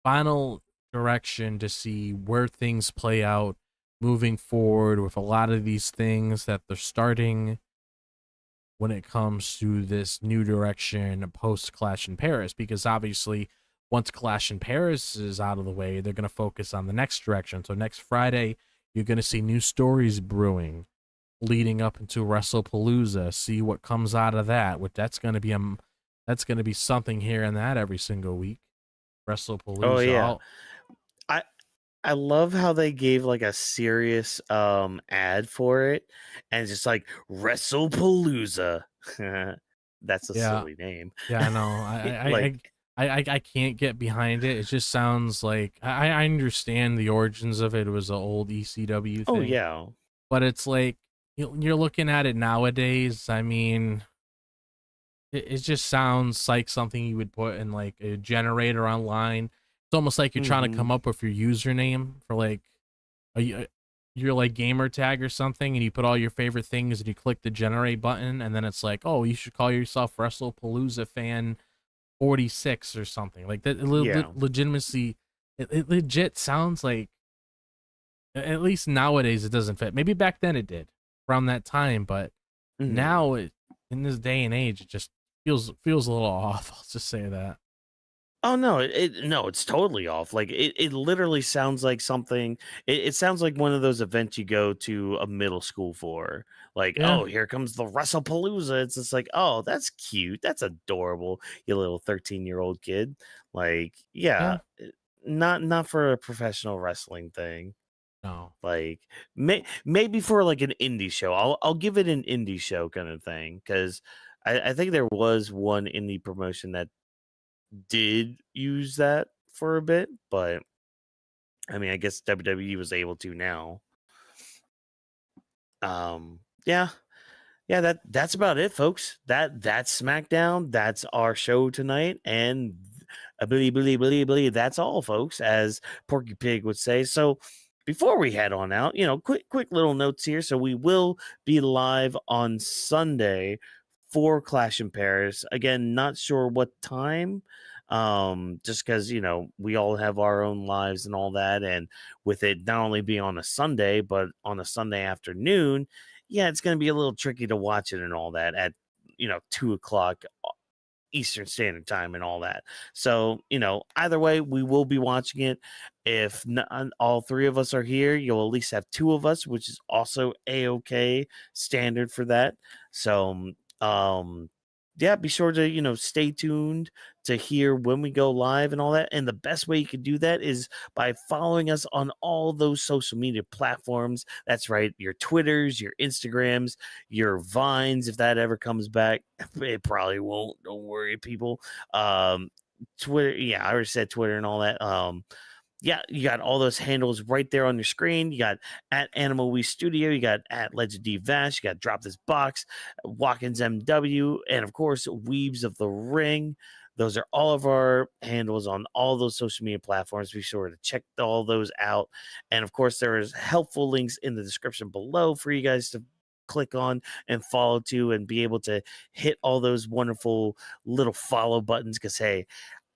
Final direction to see where things play out moving forward with a lot of these things that they're starting when it comes to this new direction post Clash in Paris, because obviously once Clash in Paris is out of the way, they're going to focus on the next direction. So next Friday, you're going to see new stories brewing leading up into WrestlePalooza. See what comes out of that. Which that's going to be something here and that every single week. Oh WrestlePalooza. yeah. I I love how they gave like a serious ad for it and it's just like WrestlePalooza. That's a Yeah, silly name. yeah, I know. I Like, I I can't get behind it. It just sounds like I understand the origins of it. It was an old ECW oh thing, yeah. but it's like you're looking at it nowadays. I mean, it just sounds like something you would put in like a generator online. It's almost like you're trying to Mhm. come up with your username for like your like gamer tag or something, and you put all your favorite things and you click the generate button, and then it's like, oh, you should call yourself WrestlePalooza fan 46 or something like that. Yeah. Legitimacy, it legit sounds like, at least nowadays it doesn't fit. Maybe back then it did around that time, but Mhm. now in this day and age it just feels a little off. I'll just say that. Oh no, no, it's totally off. Like it literally sounds like something. It sounds like one of those events you go to a middle school for. Like, Yeah, oh, here comes the WrestlePalooza. It's just like, oh, that's cute. That's adorable. You little 13-year-old kid. Like, yeah, yeah, not for a professional wrestling thing. no, Like, maybe for like an indie show. I'll give it an indie show kind of thing because I think there was one indie promotion that did use that for a bit, but I mean, I guess WWE was able to now. Yeah, yeah. That's about it, folks. That's SmackDown. That's our show tonight, and believe that's all, folks, as Porky Pig would say. So. Before we head on out, quick little notes here. So we will be live on Sunday for Clash in Paris. Again, not sure what time. Just because we all have our own lives and all that, and with it not only being on a Sunday, but on a Sunday afternoon, yeah, it's gonna be a little tricky to watch it and all that at 2 o'clock Eastern Standard Time and all that. So, either way, we will be watching it. If not, all three of us are here, you'll at least have two of us, which is also a okay standard for that. So, yeah, be sure to, stay tuned to hear when we go live and all that. And the best way you can do that is by following us on all those social media platforms. That's right, your Twitters, your Instagrams, your Vines, if that ever comes back. It probably won't. Don't worry, people. Twitter, yeah, I already said Twitter and all that. Yeah, you got all those handles right there on your screen. You got at Animal We Studio, you got at Legend D Vash, you got Drop This Box, Watkins MW, and of course, Weebs of the Ring. Those are all of our handles on all those social media platforms. Be sure to check all those out. And of course, there is helpful links in the description below for you guys to click on and follow to and be able to hit all those wonderful little follow buttons because hey,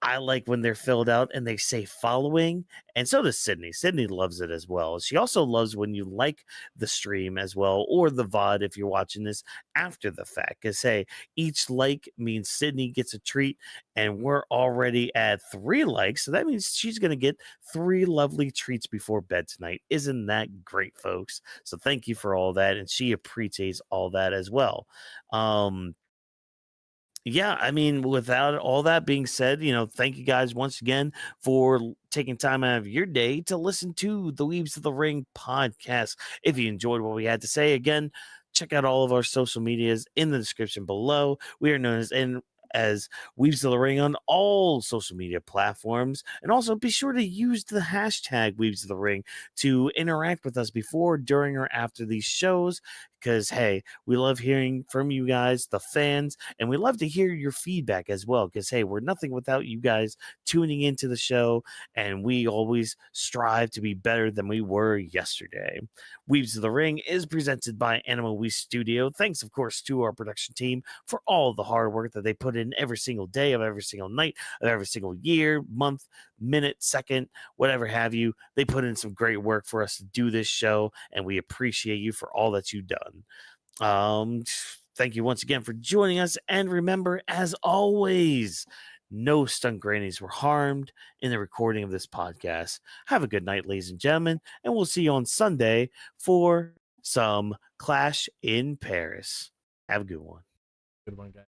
I like when they're filled out and they say following, and so does Sydney. Sydney loves it as well. She also loves when you like the stream as well, or the VOD if you're watching this after the fact. Because hey, each like means Sydney gets a treat, and we're already at 3 likes, so that means she's gonna get 3 lovely treats before bed tonight. Isn't that great, folks? So thank you for all that, and she appreciates all that as well. Yeah, I mean, without all that being said, thank you guys once again for taking time out of your day to listen to the Weebs of the Ring podcast. If you enjoyed what we had to say, again, check out all of our social medias in the description below. We are known as Weebs of the Ring on all social media platforms. And also be sure to use the hashtag Weebs of the Ring to interact with us before, during, or after these shows. Because, hey, we love hearing from you guys, the fans, and we love to hear your feedback as well. Because, hey, we're nothing without you guys tuning into the show, and we always strive to be better than we were yesterday. Weebs of the Ring is presented by Animal We Studio. Thanks, of course, to our production team for all the hard work that they put in every single day of every single night of every single year, month, minute, second, whatever have you. They put in some great work for us to do this show, and we appreciate you for all that you've done. Thank you once again for joining us, and remember, as always, no stunt grannies were harmed in the recording of this podcast. Have a good night, ladies and gentlemen, and we'll see you on Sunday for some Clash in Paris. Have a good one. Good one, guys.